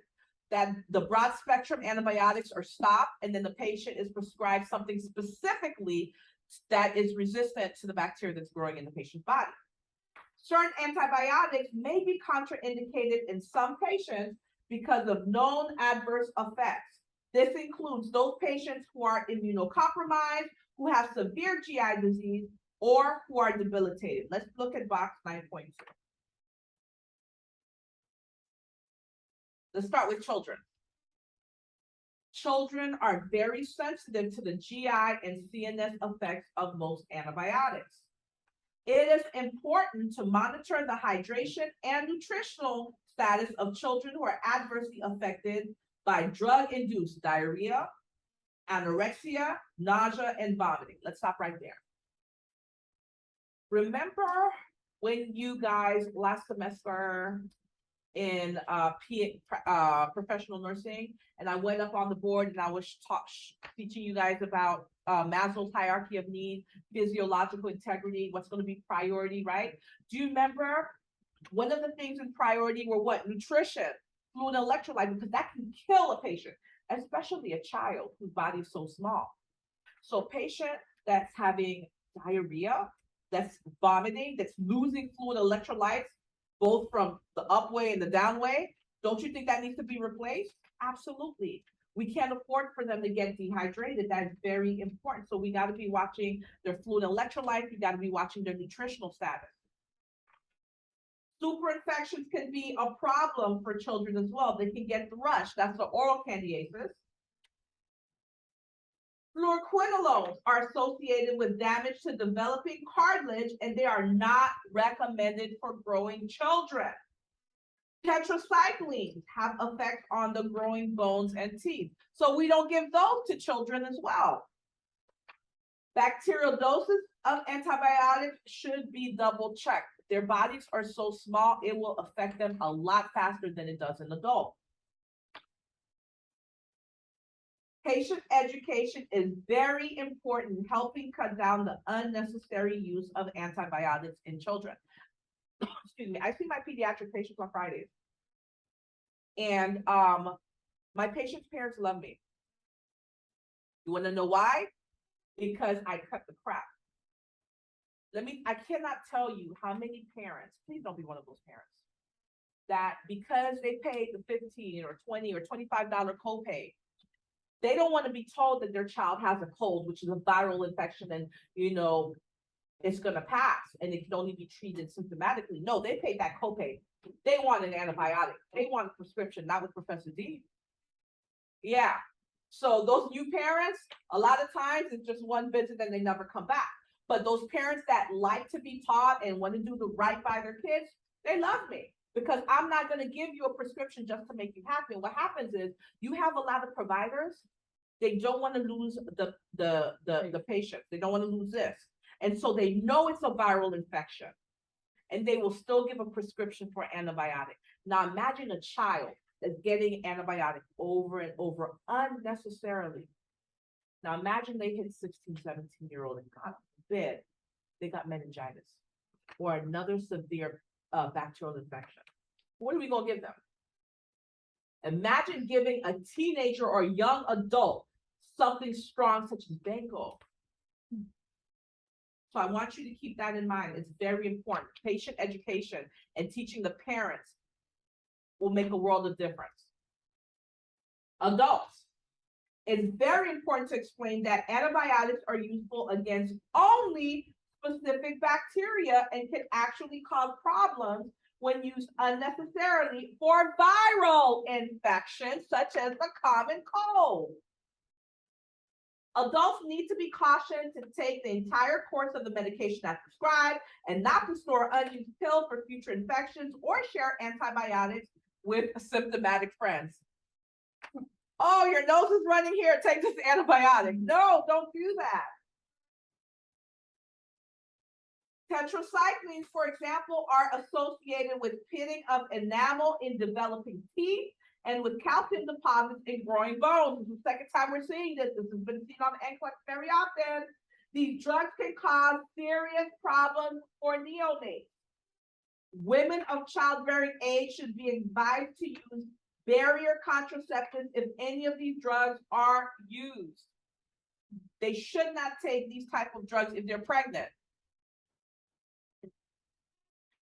that the broad spectrum antibiotics are stopped, and then the patient is prescribed something specifically that is resistant to the bacteria that's growing in the patient's body. Certain antibiotics may be contraindicated in some patients because of known adverse effects. This includes those patients who are immunocompromised, who have severe GI disease, or who are debilitated. Let's look at box 9.2. Let's start with children. Children are very sensitive to the GI and CNS effects of most antibiotics. It is important to monitor the hydration and nutritional status of children who are adversely affected by drug-induced diarrhea, anorexia, nausea, and vomiting. Let's stop right there. Remember when you guys last semester in professional nursing, and I went up on the board and I was teaching you guys about Maslow's hierarchy of need, physiological integrity, what's going to be priority, right? Do you remember one of the things in priority were what? Nutrition, fluid and electrolyte, because that can kill a patient, especially a child whose body is so small. So a patient that's having diarrhea, that's vomiting, that's losing fluid electrolytes, both from the up way and the down way, don't you think that needs to be replaced? Absolutely. We can't afford for them to get dehydrated. That is very important. So we got to be watching their fluid electrolytes. We got to be watching their nutritional status. Super infections can be a problem for children as well. They can get thrush. That's the oral candidiasis. Fluoroquinolones are associated with damage to developing cartilage, and they are not recommended for growing children. Tetracyclines have effects on the growing bones and teeth, so we don't give those to children as well. Bacterial doses of antibiotics should be double checked. Their bodies are so small, it will affect them a lot faster than it does an adult. Patient education is very important in helping cut down the unnecessary use of antibiotics in children. Excuse me, I see my pediatric patients on Fridays. And my patients' parents love me. You want to know why? Because I cut the crap. I cannot tell you how many parents, please don't be one of those parents, that because they paid the $15 or $20 or $25 copay, they don't want to be told that their child has a cold, which is a viral infection, and it's going to pass and it can only be treated symptomatically. No, they paid that copay. They want an antibiotic. They want a prescription, not with Professor D. Yeah. So those new parents, a lot of times it's just one visit and they never come back. But those parents that like to be taught and want to do the right by their kids, they love me because I'm not going to give you a prescription just to make you happy. What happens is you have a lot of providers. They don't want to lose the patient. They don't want to lose this. And so they know it's a viral infection and they will still give a prescription for antibiotic. Now imagine a child that's getting antibiotic over and over unnecessarily. Now imagine they hit 16, 17-year-old and God forbid they got meningitis or another severe bacterial infection. What are we going to give them? Imagine giving a teenager or young adult something strong such as Bengal. So I want you to keep that in mind. It's very important. Patient education and teaching the parents will make a world of difference. Adults, it's very important to explain that antibiotics are useful against only specific bacteria and can actually cause problems when used unnecessarily for viral infections such as the common cold. Adults need to be cautioned to take the entire course of the medication as prescribed and not to store unused pills for future infections or share antibiotics with symptomatic friends. Oh, your nose is running here, take this antibiotic. No, don't do that. Tetracyclines, for example, are associated with pitting of enamel in developing teeth and with calcium deposits in growing bones. This is the second time we're seeing this. This has been seen on NCLEX very often. These drugs can cause serious problems for neonates. Women of childbearing age should be advised to use barrier contraceptives if any of these drugs are used. They should not take these type of drugs if they're pregnant.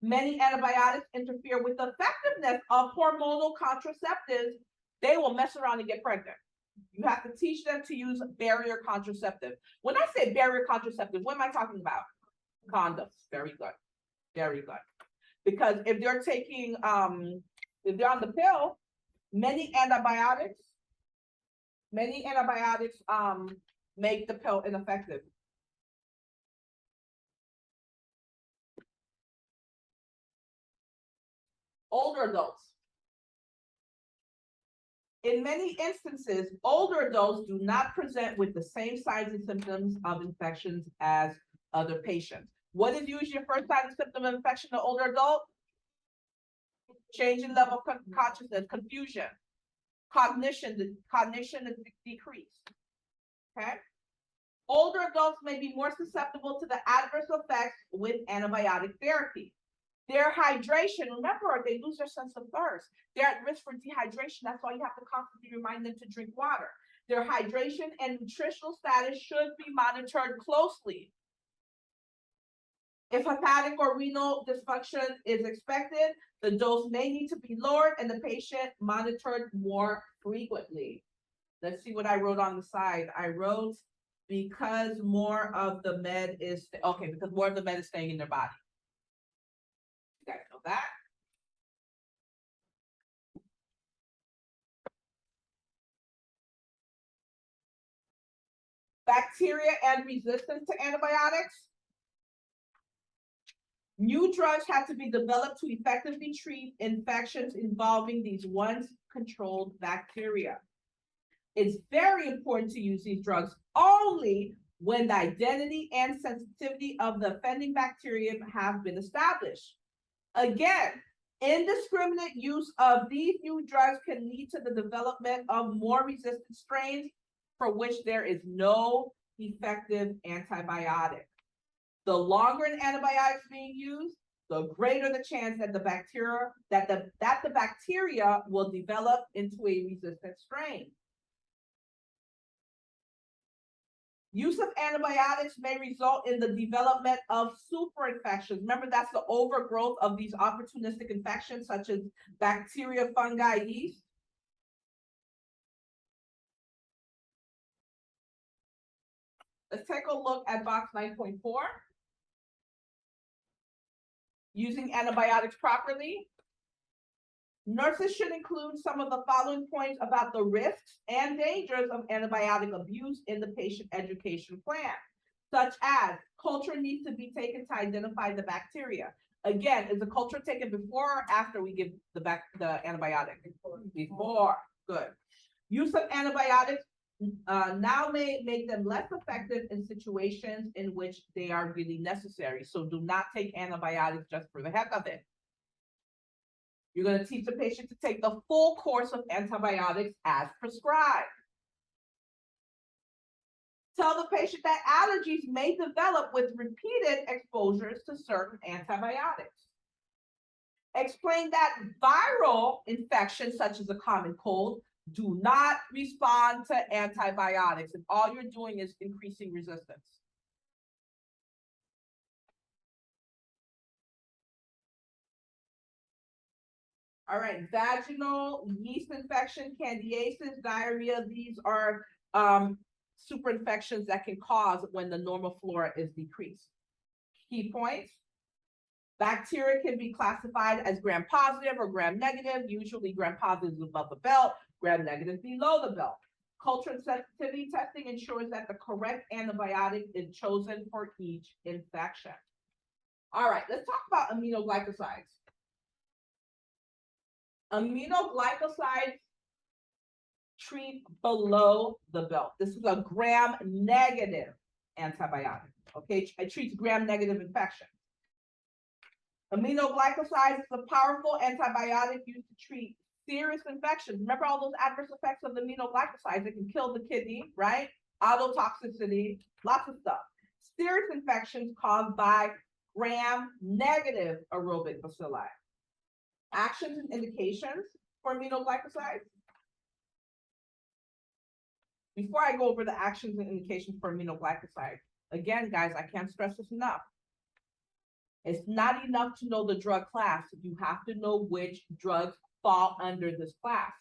Many antibiotics interfere with the effectiveness of hormonal contraceptives. They will mess around and get pregnant. You have to teach them to use barrier contraceptive. When I say barrier contraceptive, what am I talking about? Condoms. Very good. Very good. Because if they're taking, if they're on the pill, many antibiotics make the pill ineffective. Older adults. In many instances, older adults do not present with the same signs and symptoms of infections as other patients. What is usually your first sign and symptom of infection in an older adult? Change in level of consciousness, confusion, cognition is decreased. Okay? Older adults may be more susceptible to the adverse effects with antibiotic therapy. Their hydration, remember, they lose their sense of thirst. They're at risk for dehydration. That's why you have to constantly remind them to drink water. Their hydration and nutritional status should be monitored closely. If hepatic or renal dysfunction is expected, the dose may need to be lowered and the patient monitored more frequently. Let's see what I wrote on the side. I wrote because more of the med is, okay, because more of the med is staying in their body. You guys know that. Bacteria and resistance to antibiotics. New drugs have to be developed to effectively treat infections involving these once controlled bacteria. It's very important to use these drugs only when the identity and sensitivity of the offending bacterium have been established. Again, indiscriminate use of these new drugs can lead to the development of more resistant strains for which there is no effective antibiotic. The longer an antibiotic is being used, the greater the chance that the bacteria will develop into a resistant strain. Use of antibiotics may result in the development of superinfections. Remember, that's the overgrowth of these opportunistic infections such as bacteria, fungi, yeast. Let's take a look at box 9.4. Using antibiotics properly. Nurses should include some of the following points about the risks and dangers of antibiotic abuse in the patient education plan, such as culture needs to be taken to identify the bacteria. Again, is the culture taken before or after we give the antibiotic? Before. Good. Use of antibiotics now may make them less effective in situations in which they are really necessary. So do not take antibiotics just for the heck of it. You're going to teach the patient to take the full course of antibiotics as prescribed. Tell the patient that allergies may develop with repeated exposures to certain antibiotics. Explain that viral infections, such as a common cold, do not respond to antibiotics, and all you're doing is increasing resistance. All right, vaginal yeast infection, candidiasis, diarrhea, these are super infections that can cause when the normal flora is decreased. Key points. Bacteria can be classified as gram-positive or gram-negative. Usually gram-positive is above the belt, gram-negative below the belt. Culture and sensitivity testing ensures that the correct antibiotic is chosen for each infection. All right, let's talk about aminoglycosides. Aminoglycosides treat below the belt. This is a gram-negative antibiotic, okay? It treats gram-negative infections. Aminoglycosides is a powerful antibiotic used to treat Serious infections. Remember all those adverse effects of the aminoglycosides? It can kill the kidney, right? Autotoxicity, lots of stuff. Serious infections caused by gram-negative aerobic bacilli. Actions and indications for aminoglycosides. Before I go over the actions and indications for aminoglycosides, again, guys, I can't stress this enough. It's not enough to know the drug class. You have to know which drugs fall under this class.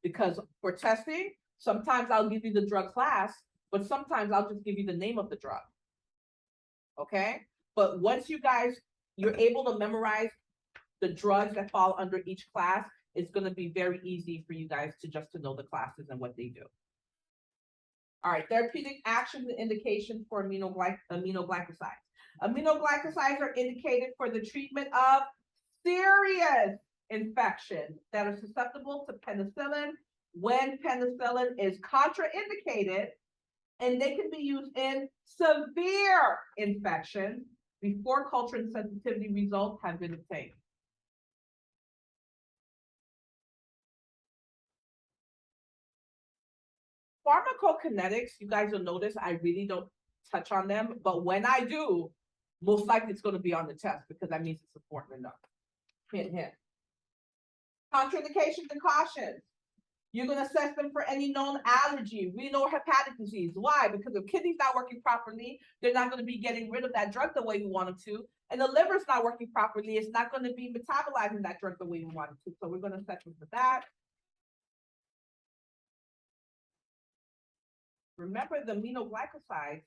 Because for testing, sometimes I'll give you the drug class, but sometimes I'll just give you the name of the drug. Okay? But once you're able to memorize the drugs that fall under each class, it's going to be very easy for you guys to know the classes and what they do. All right, therapeutic actions and indications for aminoglycosides. Aminoglycosides are indicated for the treatment of serious infections that are susceptible to penicillin when penicillin is contraindicated, and they can be used in severe infections before culture and sensitivity results have been obtained. Pharmacokinetics, you guys will notice I really don't touch on them, but when I do, most likely it's going to be on the test because that means it's important enough. Hint, hint. Contraindications and cautions. You're going to assess them for any known allergy, renal or hepatic disease. Why? Because if kidney's not working properly, they're not going to be getting rid of that drug the way we want them to. And the liver's not working properly, it's not going to be metabolizing that drug the way we want it to. So we're going to assess them for that. Remember the aminoglycosides,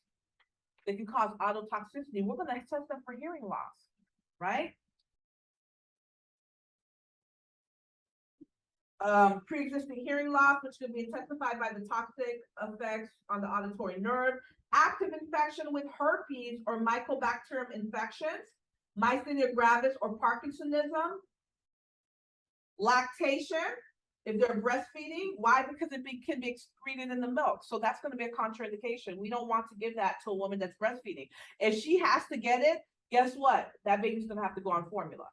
they can cause autotoxicity. We're going to assess them for hearing loss, right? Pre-existing hearing loss, which can be intensified by the toxic effects on the auditory nerve. Active infection with herpes or mycobacterium infections, myasthenia gravis or Parkinsonism. Lactation, if they're breastfeeding. Why? Because it can be excreted in the milk. So that's going to be a contraindication. We don't want to give that to a woman that's breastfeeding. If she has to get it, guess what? That baby's going to have to go on formula.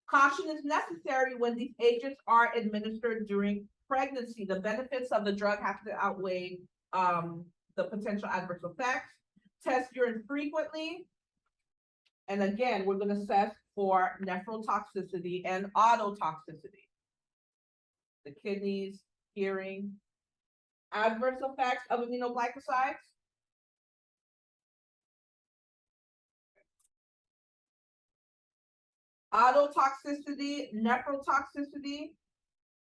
Caution is necessary when these agents are administered during pregnancy. The benefits of the drug have to outweigh the potential adverse effects. Test urine frequently. And again, we're going to assess for nephrotoxicity and autotoxicity. The kidneys, hearing. Adverse effects of aminoglycosides. Autotoxicity, nephrotoxicity,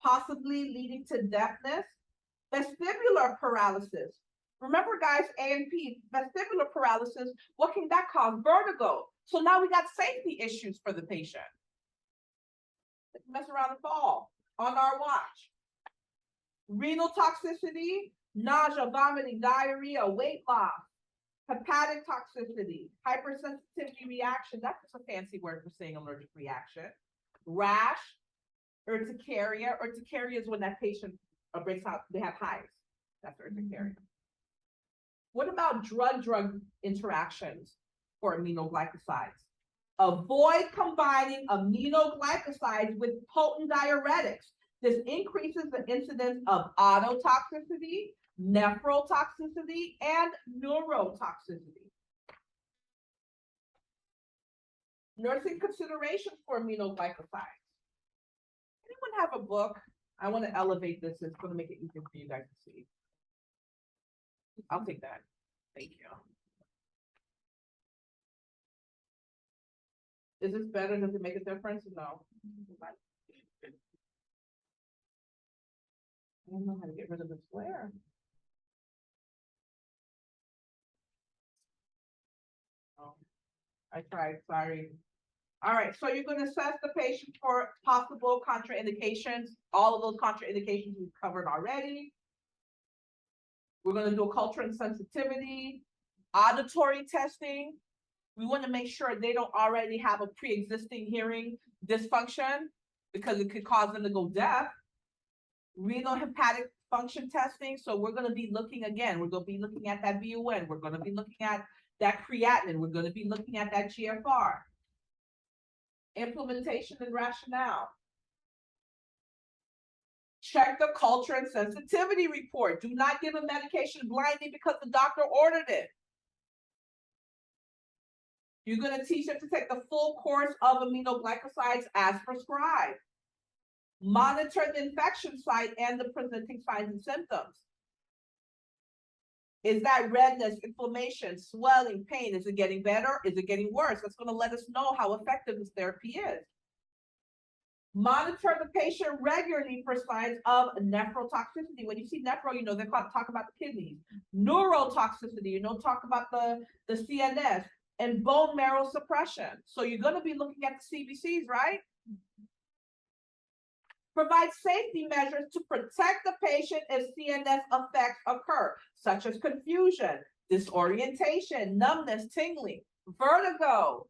possibly leading to deafness. Vestibular paralysis. Remember, guys, A&P, vestibular paralysis, what can that cause? Vertigo. So now we got safety issues for the patient. They can mess around and fall on our watch. Renal toxicity, nausea, vomiting, diarrhea, weight loss. Hepatic toxicity, hypersensitivity reaction, that's just a fancy word for saying allergic reaction. Rash, urticaria. Urticaria is when that patient breaks out, they have hives. That's urticaria. What about drug-drug interactions for aminoglycosides? Avoid combining aminoglycosides with potent diuretics. This increases the incidence of autotoxicity, nephrotoxicity, and neurotoxicity. Nursing considerations for aminoglycosides. Anyone have a book? I want to elevate this. It's going to make it easier for you guys to see. I'll take that. Thank you. Is this better? Does it make a difference? No. I don't know how to get rid of this glare. Oh, I tried, sorry. All right, so you're going to assess the patient for possible contraindications. All of those contraindications we've covered already. We're going to do a culture and sensitivity, auditory testing. We want to make sure they don't already have a pre-existing hearing dysfunction because it could cause them to go deaf. Renal hepatic function testing. So we're going to be looking again, we're going to be looking at that BUN. We're going to be looking at that creatinine. We're going to be looking at that GFR. Implementation and rationale. Check the culture and sensitivity report. Do not give a medication blindly because the doctor ordered it. You're going to teach them to take the full course of aminoglycosides as prescribed. Monitor the infection site and the presenting signs and symptoms. Is that redness, inflammation, swelling, pain? Is it getting better? Is it getting worse? That's going to let us know how effective this therapy is. Monitor the patient regularly for signs of nephrotoxicity. When you see nephro, you know, they talk about the kidneys. Neurotoxicity, you know, talk about the CNS, and bone marrow suppression. So you're going to be looking at the CBCs, right? Provide safety measures to protect the patient if CNS effects occur, such as confusion, disorientation, numbness, tingling, vertigo.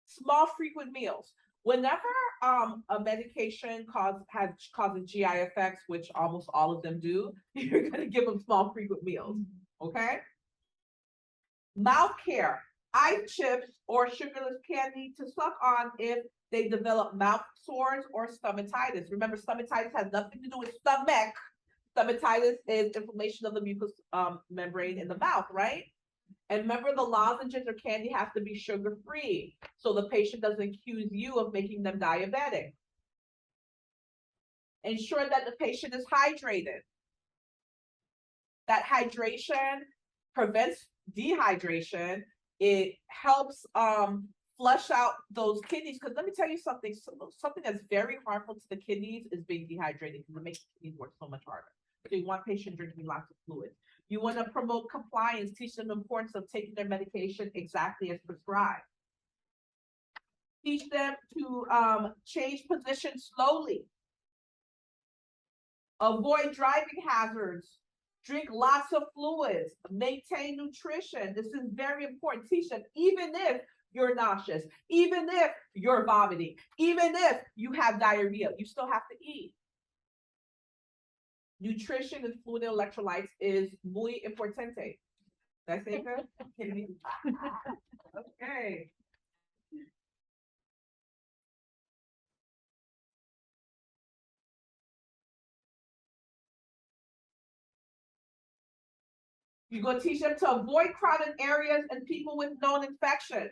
Small frequent meals. Whenever a medication causes GI effects, which almost all of them do, you're going to give them small frequent meals, okay? Mouth care. Eye chips or sugarless candy to suck on if they develop mouth sores or stomatitis. Remember, stomatitis has nothing to do with stomach. Stomatitis is inflammation of the mucous membrane in the mouth, right? And remember, the lozenges or candy has to be sugar-free, so the patient doesn't accuse you of making them diabetic. Ensure that the patient is hydrated. That hydration prevents dehydration. It helps flush out those kidneys. Because let me tell you something, something that's very harmful to the kidneys is being dehydrated, because it makes the kidneys work so much harder. So you want patients drinking lots of fluids. You want to promote compliance, teach them the importance of taking their medication exactly as prescribed. Teach them to change position slowly. Avoid driving hazards. Drink lots of fluids. Maintain nutrition. This is very important. Teach them, even if you're nauseous, even if you're vomiting, even if you have diarrhea, you still have to eat. Nutrition and fluid and electrolytes is muy importante. Did I say good? Okay. You're going to teach them to avoid crowded areas and people with known infections.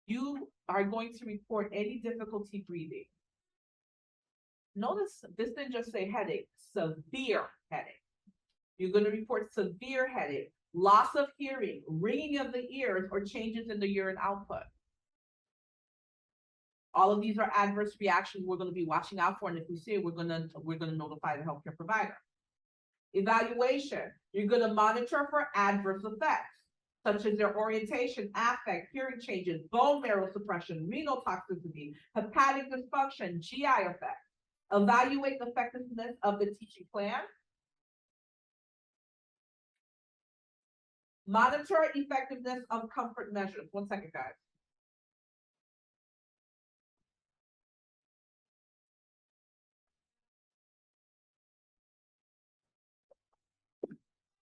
You are going to report any difficulty breathing. Notice this didn't just say headache, severe headache. You're going to report severe headache, loss of hearing, ringing of the ears, or changes in the urine output. All of these are adverse reactions we're going to be watching out for, and if we see it, we're going to notify the healthcare provider. Evaluation. You're going to monitor for adverse effects, such as their orientation, affect, hearing changes, bone marrow suppression, renal toxicity, hepatic dysfunction, GI effects. Evaluate the effectiveness of the teaching plan. Monitor effectiveness of comfort measures. 1 second, guys.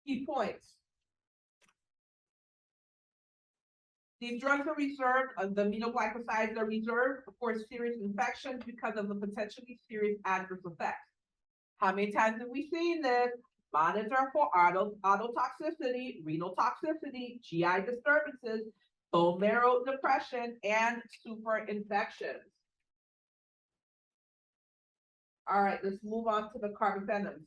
Key points. These drugs are reserved, the aminoglycosides are reserved for serious infections because of the potentially serious adverse effects. How many times have we seen this? Monitor for autotoxicity, renal toxicity, GI disturbances, bone marrow depression, and super infections. All right, let's move on to the carbapenems.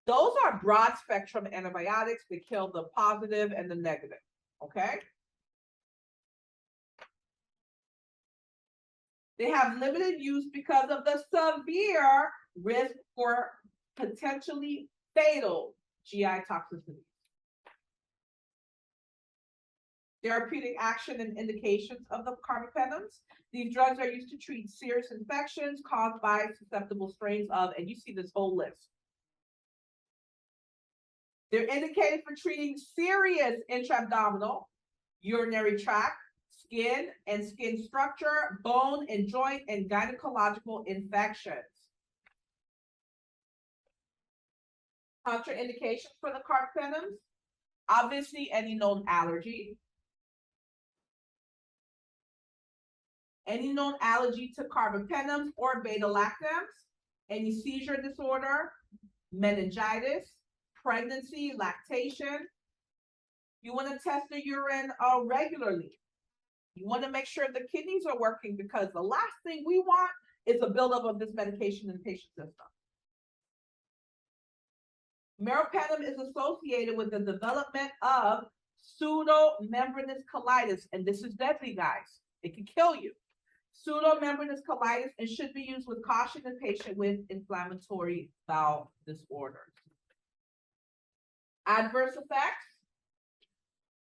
Those are broad spectrum antibiotics that kill the positive and the negative, okay? They have limited use because of the severe risk for potentially fatal GI toxicity. Therapeutic action and indications of the carbapenems. These drugs are used to treat serious infections caused by susceptible strains of, and you see this whole list. They're indicated for treating serious intra-abdominal, urinary tract, skin and skin structure, bone and joint, and gynecological infections. Contraindications for the carbapenems. Obviously, any known allergy. any known allergy to carbapenems or beta-lactams, any seizure disorder, meningitis, pregnancy, lactation. You want to test the urine regularly. You want to make sure the kidneys are working, because the last thing we want is a buildup of this medication in the patient system. Meropenem is associated with the development of pseudomembranous colitis, and this is deadly, guys. It can kill you. Pseudomembranous colitis, and should be used with caution in patients with inflammatory bowel disorders. Adverse effects.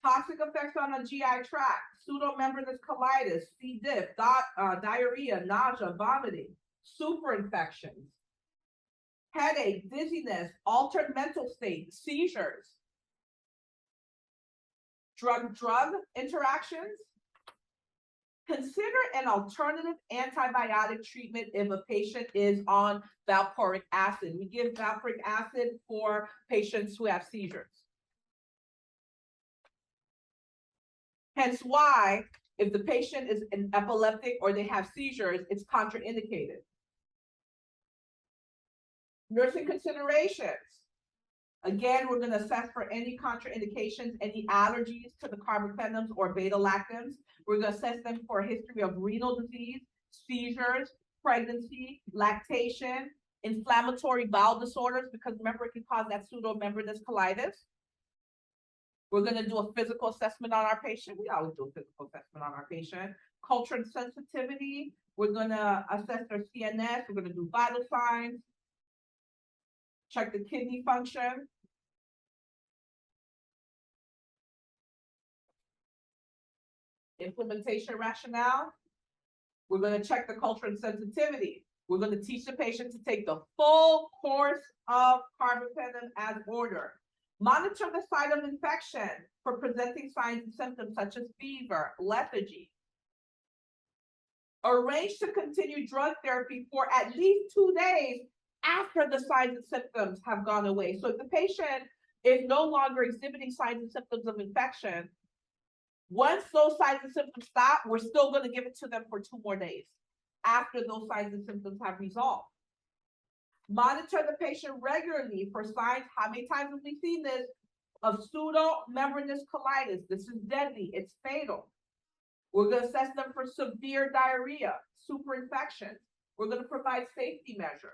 Toxic effects on the GI tract, pseudomembranous colitis, C. diff, diarrhea, nausea, vomiting, superinfections, headache, dizziness, altered mental state, seizures, drug-drug interactions. Consider an alternative antibiotic treatment if a patient is on valproic acid. We give valproic acid for patients who have seizures. Hence why, if the patient is an epileptic or they have seizures, it's contraindicated. Nursing considerations. Again, we're going to assess for any contraindications, any allergies to the carbapenems or beta-lactams. We're going to assess them for a history of renal disease, seizures, pregnancy, lactation, inflammatory bowel disorders, because remember, it can cause that pseudomembranous colitis. We're going to do a physical assessment on our patient. We always do a physical assessment on our patient. Culture and sensitivity. We're going to assess their CNS. We're going to do vital signs. Check the kidney function. Implementation rationale. We're going to check the culture and sensitivity. We're going to teach the patient to take the full course of carbapenem as ordered. Monitor the site of infection for presenting signs and symptoms such as fever, lethargy. Arrange to continue drug therapy for at least 2 days after the signs and symptoms have gone away. So if the patient is no longer exhibiting signs and symptoms of infection, once those signs and symptoms stop, we're still going to give it to them for 2 more days after those signs and symptoms have resolved. Monitor the patient regularly for signs. How many times have we seen this? Of pseudomembranous colitis. This is deadly. It's fatal. We're going to assess them for severe diarrhea, superinfections. We're going to provide safety measures.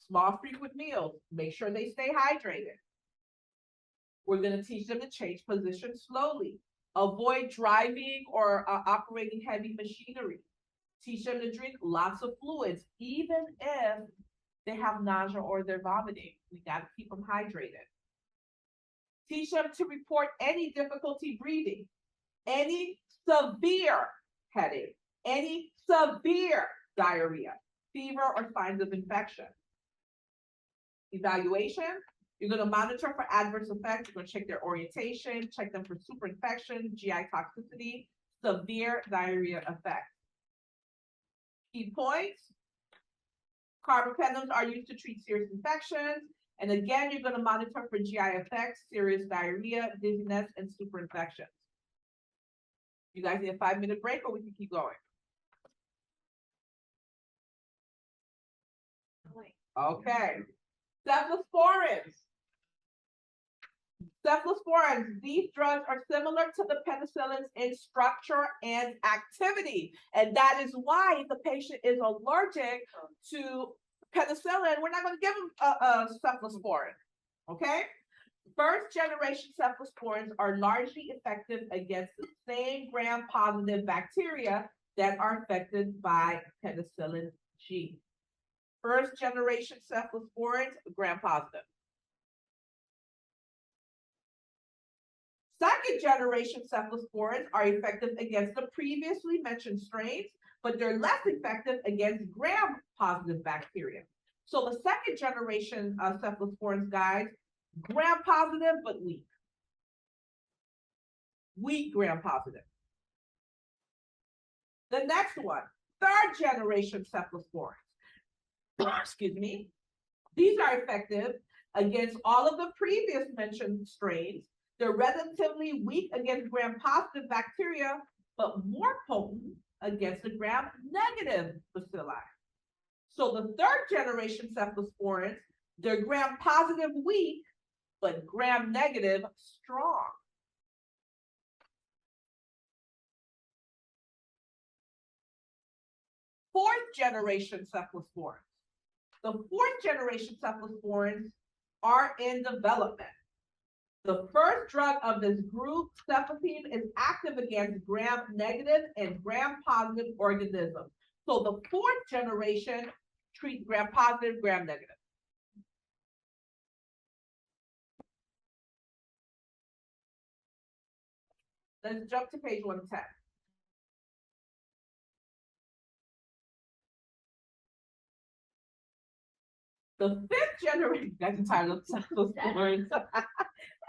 Small, frequent meals. Make sure they stay hydrated. We're going to teach them to change position slowly. Avoid driving or operating heavy machinery. Teach them to drink lots of fluids, even if they have nausea or they're vomiting. We got to keep them hydrated. Teach them to report any difficulty breathing, any severe headache, any severe diarrhea, fever, or signs of infection. Evaluation. You're going to monitor for adverse effects. You're going to check their orientation, check them for superinfection, GI toxicity, severe diarrhea effects. Key points. Carbapenems are used to treat serious infections. And again, you're going to monitor for GI effects, serious diarrhea, dizziness, and superinfections. You guys need a 5-minute break, or we can keep going? Okay. Cephalosporins. Cephalosporins, these drugs are similar to the penicillins in structure and activity. And that is why if the patient is allergic to penicillin, we're not going to give them a cephalosporin. Okay? First generation cephalosporins are largely effective against the same gram-positive bacteria that are affected by penicillin G. First generation cephalosporins, gram-positive. Second generation cephalosporins are effective against the previously mentioned strains, but they're less effective against gram-positive bacteria. So the second generation of cephalosporins, guys, gram-positive, but weak. Weak gram-positive. The next one, third generation cephalosporins. Excuse me. These are effective against all of the previous mentioned strains. They're relatively weak against gram-positive bacteria, but more potent against the gram-negative bacilli. So the third generation cephalosporins, they're gram-positive weak, but gram-negative strong. Fourth generation cephalosporins. The fourth generation cephalosporins are in development. The first drug of this group, Cephalosporin, is active against gram-negative and gram-positive organisms. So the fourth generation treats gram-positive, gram-negative. Let's jump to page 110. The fifth generation, that's the title of cephalosporins.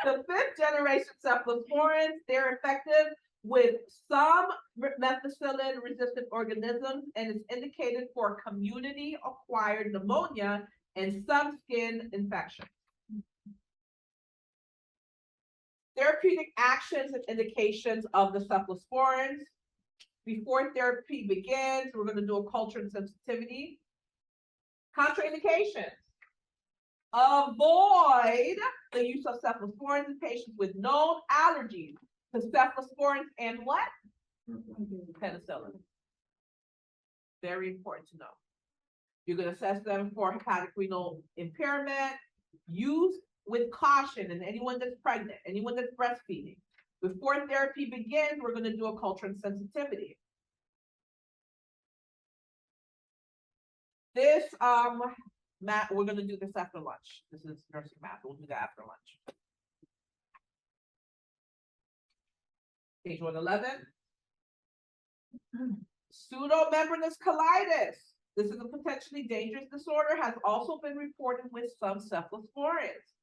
The fifth generation cephalosporins, they're effective with some methicillin resistant organisms and is indicated for community acquired pneumonia and some skin infections. Therapeutic actions and indications of the cephalosporins. Before therapy begins, we're going to do a culture and sensitivity. Contraindications. Avoid the use of cephalosporins in patients with known allergies to cephalosporins and what? Penicillin. Very important to know. You're going to assess them for hepatic renal impairment. Use with caution in anyone that's pregnant, anyone that's breastfeeding. Before therapy begins, we're going to do a culture and sensitivity. This math, we're going to do this after lunch. This is nursing math. We'll do that after lunch. Page 111. Pseudomembranous colitis. This is a potentially dangerous disorder, has also been reported with some cephalosporins.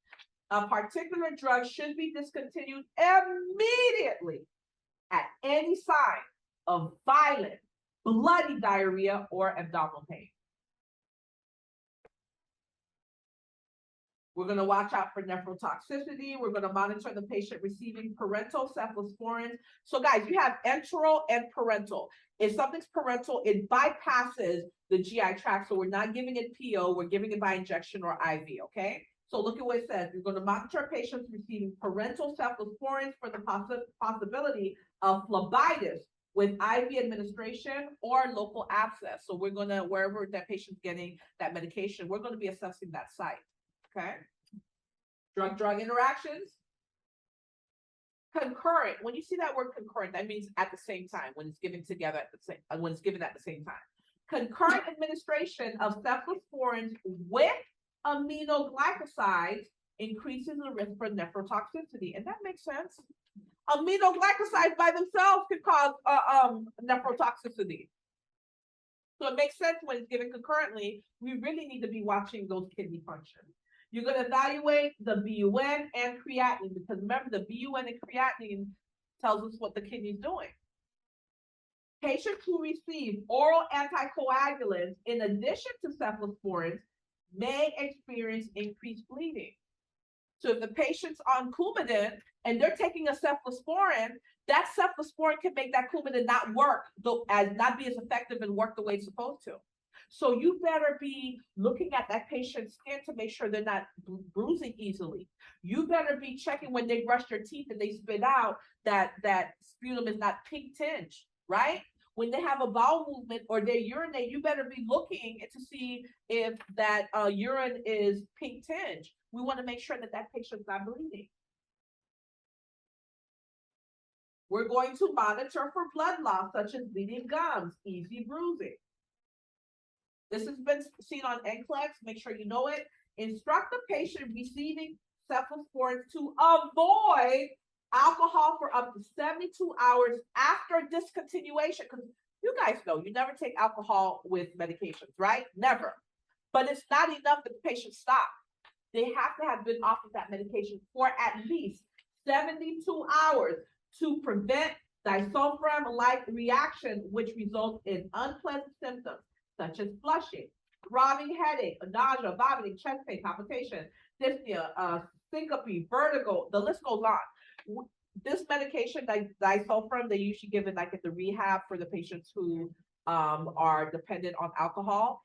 A particular drug should be discontinued immediately at any sign of violent, bloody diarrhea or abdominal pain. We're going to watch out for nephrotoxicity. We're going to monitor the patient receiving parental cephalosporins. So guys, you have enteral and parental. If something's parental, it bypasses the GI tract. So we're not giving it PO, we're giving it by injection or IV, okay? So look at what it says. We're going to monitor patients receiving parental cephalosporins for the possibility of phlebitis with IV administration or local abscess. So we're going to, wherever that patient's getting that medication, we're going to be assessing that site. Okay. Drug-drug interactions. Concurrent. When you see that word concurrent, that means at the same time, when it's given together at the same, when it's given at the same time. Concurrent administration of cephalosporins with aminoglycosides increases the risk for nephrotoxicity, and that makes sense. Aminoglycosides by themselves can cause nephrotoxicity. So it makes sense when it's given concurrently. We really need to be watching those kidney functions. You're going to evaluate the BUN and creatinine, because remember, the BUN and creatinine tells us what the kidney is doing. Patients who receive oral anticoagulants in addition to cephalosporins may experience increased bleeding. So if the patient's on Coumadin and they're taking a cephalosporin, that cephalosporin can make that Coumadin not work, not be as effective and work the way it's supposed to. So you better be looking at that patient's skin to make sure they're not bruising easily. You better be checking when they brush their teeth and they spit out that sputum is not pink tinged, right? When they have a bowel movement or they urinate, you better be looking to see if that urine is pink tinged. We want to make sure that that patient's not bleeding. We're going to monitor for blood loss, such as bleeding gums, easy bruising. This has been seen on NCLEX. Make sure you know it. Instruct the patient receiving cephalosporins to avoid alcohol for up to 72 hours after discontinuation. Because you guys know you never take alcohol with medications, right? Never. But it's not enough that the patient stop. They have to have been off of that medication for at least 72 hours to prevent disulfiram-like reaction, which results in unpleasant symptoms such as flushing, throbbing headache, nausea, vomiting, chest pain, palpitation, dyspnea, syncope, vertigo, the list goes on. this medication, disulfiram, they usually give it like at the rehab for the patients who are dependent on alcohol.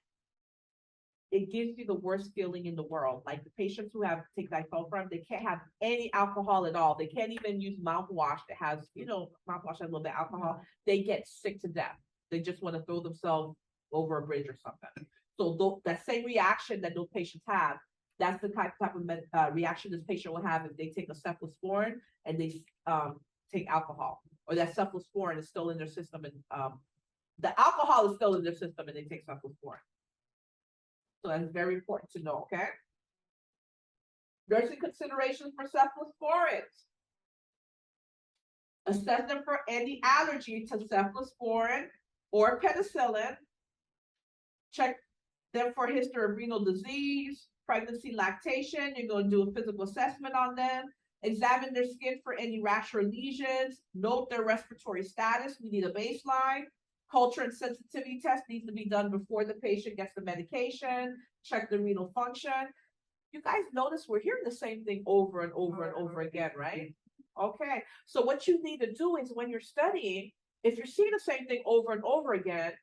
It gives you the worst feeling in the world. Like the patients who have take disulfiram, they can't have any alcohol at all. They can't even use mouthwash that has, mouthwash has a little bit of alcohol. They get sick to death. They just want to throw themselves over a bridge or something. So that same reaction that those patients have, that's the type of reaction this patient will have if they take a cephalosporin and they take alcohol, or that cephalosporin is still in their system and the alcohol is still in their system and they take cephalosporin. So that's very important to know, okay? Nursing considerations for cephalosporins. Assess them for any allergy to cephalosporin or penicillin. Check them for history of renal disease, pregnancy, lactation. You're going to do a physical assessment on them. Examine their skin for any rash or lesions. Note their respiratory status. We need a baseline. Culture and sensitivity test needs to be done before the patient gets the medication. Check the renal function. You guys notice we're hearing the same thing over and over and over again, right? Okay, so what you need to do is when you're studying, if you're seeing the same thing over and over again,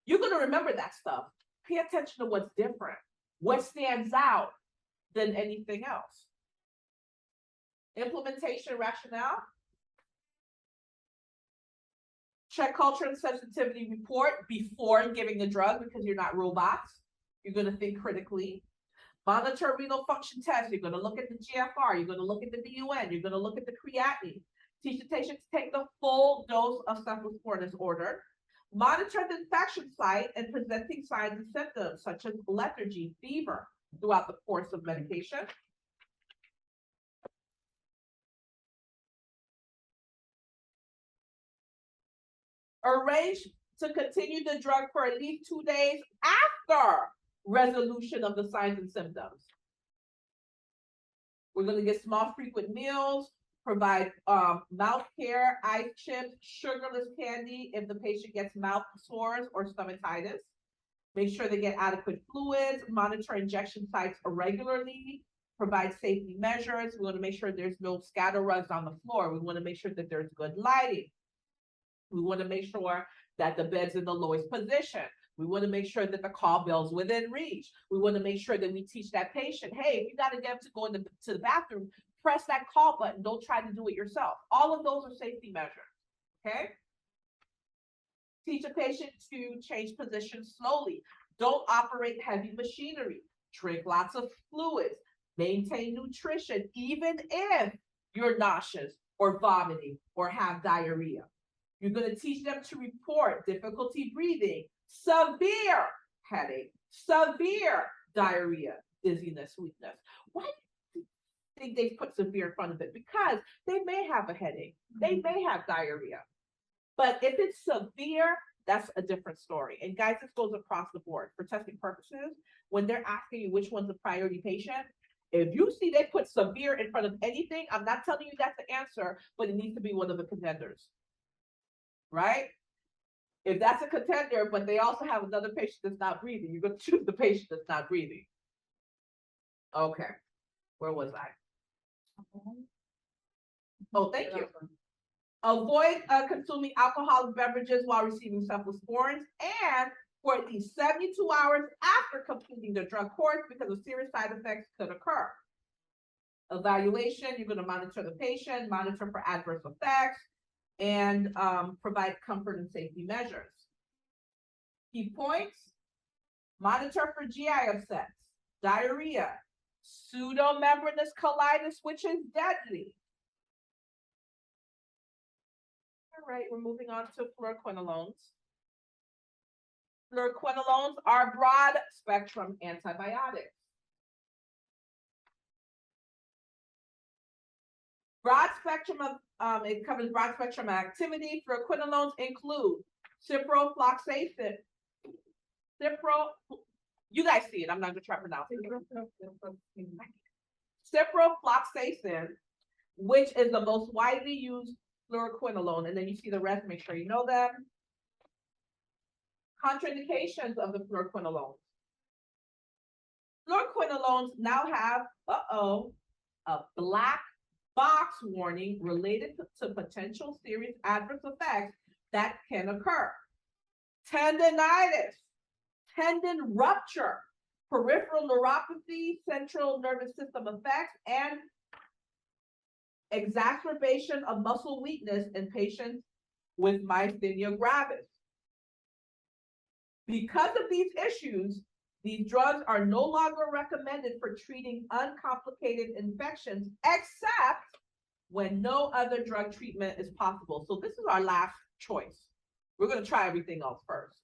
you're going to remember that stuff. Pay attention to what's different, what stands out than anything else. Implementation rationale. Check culture and sensitivity report before giving the drug because you're not robots. You're going to think critically. Monitor renal function tests. You're going to look at the GFR. You're going to look at the BUN. You're going to look at the creatinine. Teach the patient to take the full dose of cephalosporin as ordered. Monitor the infection site and presenting signs and symptoms such as lethargy, fever throughout the course of medication. Arrange to continue the drug for at least 2 days after resolution of the signs and symptoms. We're going to get small, frequent meals, provide mouth care, ice chips, sugarless candy if the patient gets mouth sores or stomatitis. Make sure they get adequate fluids, monitor injection sites regularly, provide safety measures. We want to make sure there's no scatter rugs on the floor. We want to make sure that there's good lighting. We want to make sure that the bed's in the lowest position. We want to make sure that the call bell's within reach. We want to make sure that we teach that patient, hey, if you got to get up to go to the bathroom, press that call button. Don't try to do it yourself. All of those are safety measures, okay? Teach a patient to change positions slowly. Don't operate heavy machinery. Drink lots of fluids. Maintain nutrition, even if you're nauseous or vomiting or have diarrhea. You're going to teach them to report difficulty breathing, severe headache, severe diarrhea, dizziness, weakness. Why do you think they put severe in front of it? Because they may have a headache, they may have diarrhea. But if it's severe, that's a different story. And guys, this goes across the board for testing purposes. When they're asking you which one's a priority patient, if you see they put severe in front of anything, I'm not telling you that's the answer, but it needs to be one of the contenders. Right? If that's a contender, but they also have another patient that's not breathing, you're going to choose the patient that's not breathing. Okay. Where was I? Oh, thank you. Avoid consuming alcoholic beverages while receiving cephalosporins and for at least 72 hours after completing the drug course because of serious side effects could occur. Evaluation, you're going to monitor the patient, monitor for adverse effects, and provide comfort and safety measures. Key points, monitor for GI upsets, diarrhea, pseudomembranous colitis, which is deadly. All right, we're moving on to fluoroquinolones. Fluoroquinolones are broad spectrum antibiotics. Broad spectrum of, it covers broad spectrum of activity. Fluoroquinolones include ciprofloxacin. You guys see it, I'm not gonna try to pronounce it. Ciprofloxacin, which is the most widely used fluoroquinolone, and then you see the rest, make sure you know them. Contraindications of the fluoroquinolones. Fluoroquinolones now have, a black box warning related to potential serious adverse effects that can occur. Tendinitis, tendon rupture, peripheral neuropathy, central nervous system effects, and exacerbation of muscle weakness in patients with myasthenia gravis. Because of these issues, these drugs are no longer recommended for treating uncomplicated infections, except when no other drug treatment is possible. So this is our last choice. We're going to try everything else first.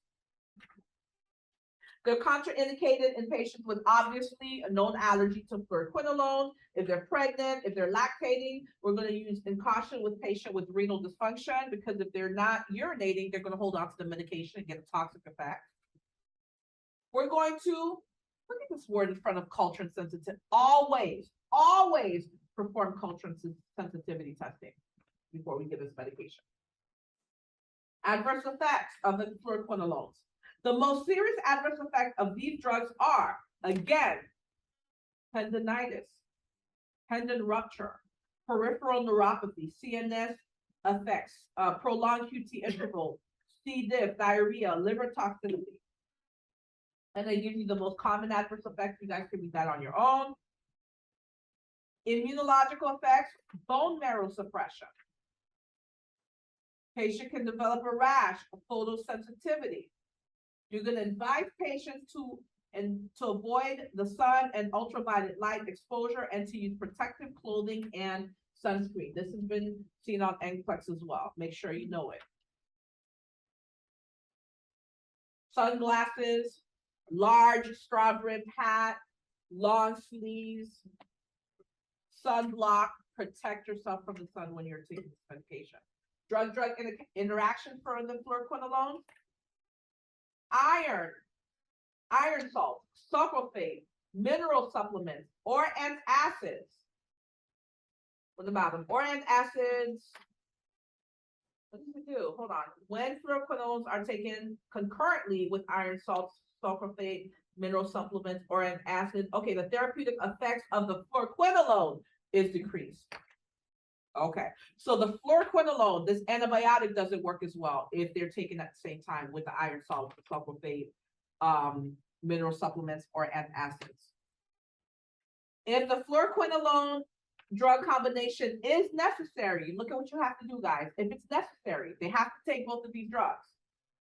They're contraindicated in patients with obviously a known allergy to fluoroquinolones. If they're pregnant, if they're lactating, we're going to use in caution with patient with renal dysfunction, because if they're not urinating, they're going to hold on to the medication and get a toxic effect. We're going to, look at this word in front of culture and sensitivity, always perform culture and sensitivity testing before we give this medication. Adverse effects of the fluoroquinolones. The most serious adverse effects of these drugs are, again, tendinitis, tendon rupture, peripheral neuropathy, CNS effects, prolonged QT interval, C. diff, diarrhea, liver toxicity. And they give you the most common adverse effects. You guys can read that on your own. Immunological effects, bone marrow suppression. Patient can develop a rash, a photosensitivity. You're going to advise patients to avoid the sun and ultraviolet light exposure and to use protective clothing and sunscreen. This has been seen on NCLEX as well. Make sure you know it. Sunglasses, large straw-brimmed hat, long sleeves, sunblock, protect yourself from the sun when you're taking this medication. Drug-drug interaction for the fluoroquinolones. Iron salt, sulfophate, mineral supplements, or antacids. What about them? Or antacids. What does it do? Hold on. When fluoroquinolones are taken concurrently with iron salts, sulfophate, mineral supplements, or an acid, okay, the therapeutic effects of the fluoroquinolone is decreased. Okay, so the fluoroquinolone, this antibiotic, doesn't work as well if they're taken at the same time with the iron salt, sulfophate, mineral supplements, or antacids. If the fluoroquinolone drug combination is necessary, look at what you have to do, guys. If it's necessary, they have to take both of these drugs.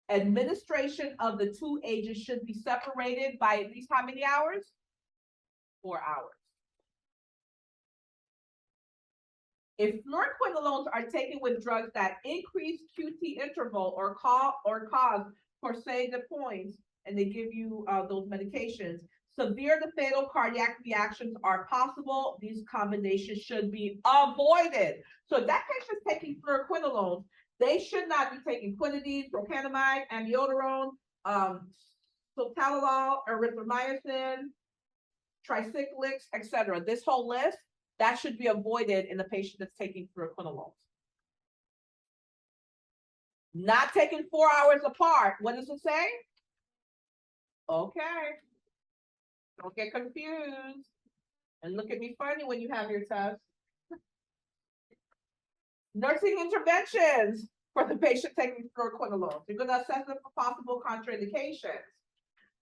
Administration of the two agents should be separated by at least how many hours? 4 hours. If fluoroquinolones are taken with drugs that increase QT interval or cause Corset de points, and they give you those medications, severe to fatal cardiac reactions are possible. These combinations should be avoided. So if that patient's taking fluoroquinolones, they should not be taking quinidine, procainamide, amiodarone, sotalol, erythromycin, tricyclics, etc. This whole list, that should be avoided in the patient that's taking fluoroquinolones. Not taking 4 hours apart. What does it say? Okay. Don't get confused. And look at me funny when you have your test. Nursing interventions for the patient taking fluoroquinolones. You're going to assess them for possible contraindications.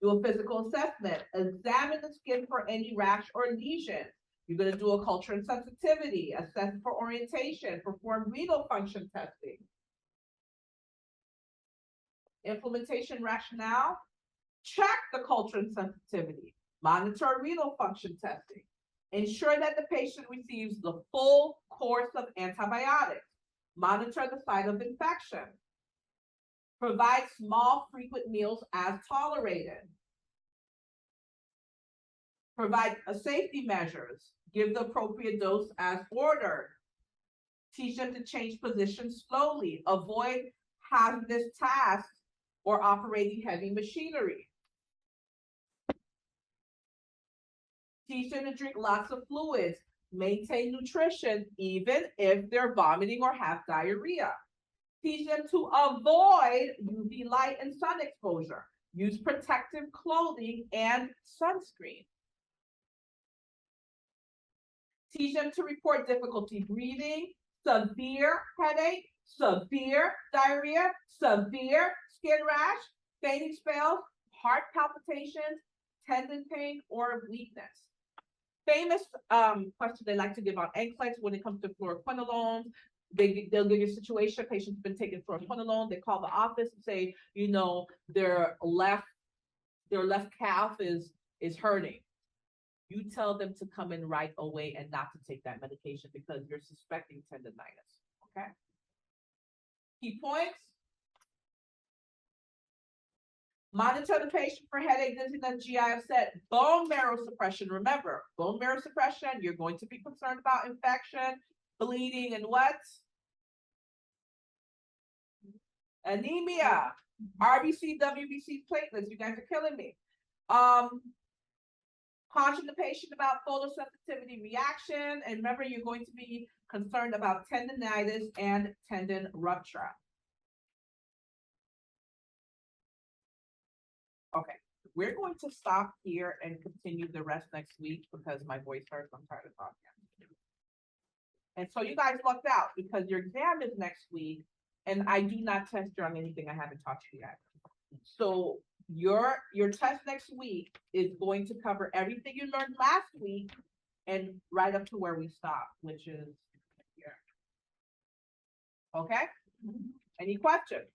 Do a physical assessment. Examine the skin for any rash or lesion. You're going to do a culture and sensitivity. Assess for orientation. Perform renal function testing. Implementation rationale. Check the culture and sensitivity. Monitor renal function testing. Ensure that the patient receives the full course of antibiotics. Monitor the site of infection. Provide small, frequent meals as tolerated. Provide safety measures. Give the appropriate dose as ordered. Teach them to change positions slowly. Avoid hazardous tasks or operating heavy machinery. Teach them to drink lots of fluids. Maintain nutrition even if they're vomiting or have diarrhea. Teach them to avoid UV light and sun exposure. Use protective clothing and sunscreen. Teach them to report difficulty breathing, severe headache, severe diarrhea, severe skin rash, fainting spells, heart palpitations, tendon pain, or weakness. Famous question they like to give on NCLEX when it comes to fluoroquinolones. They'll give you a situation, patient's been taking fluoroquinolone, they call the office and say, you know, their left calf is hurting. You tell them to come in right away and not to take that medication because you're suspecting tendonitis, okay? Key points. Monitor the patient for headache, dizziness, GI upset, bone marrow suppression. Remember, bone marrow suppression, you're going to be concerned about infection, bleeding, and what? Anemia, RBC, WBC, platelets. You guys are killing me. Caution the patient about photosensitivity reaction. And remember, you're going to be concerned about tendonitis and tendon rupture. Okay, we're going to stop here and continue the rest next week because my voice hurts. I'm tired of talking. And so you guys lucked out because your exam is next week and I do not test you on anything I haven't taught you yet. So your test next week is going to cover everything you learned last week and right up to where we stopped, which is here. Okay? Any questions?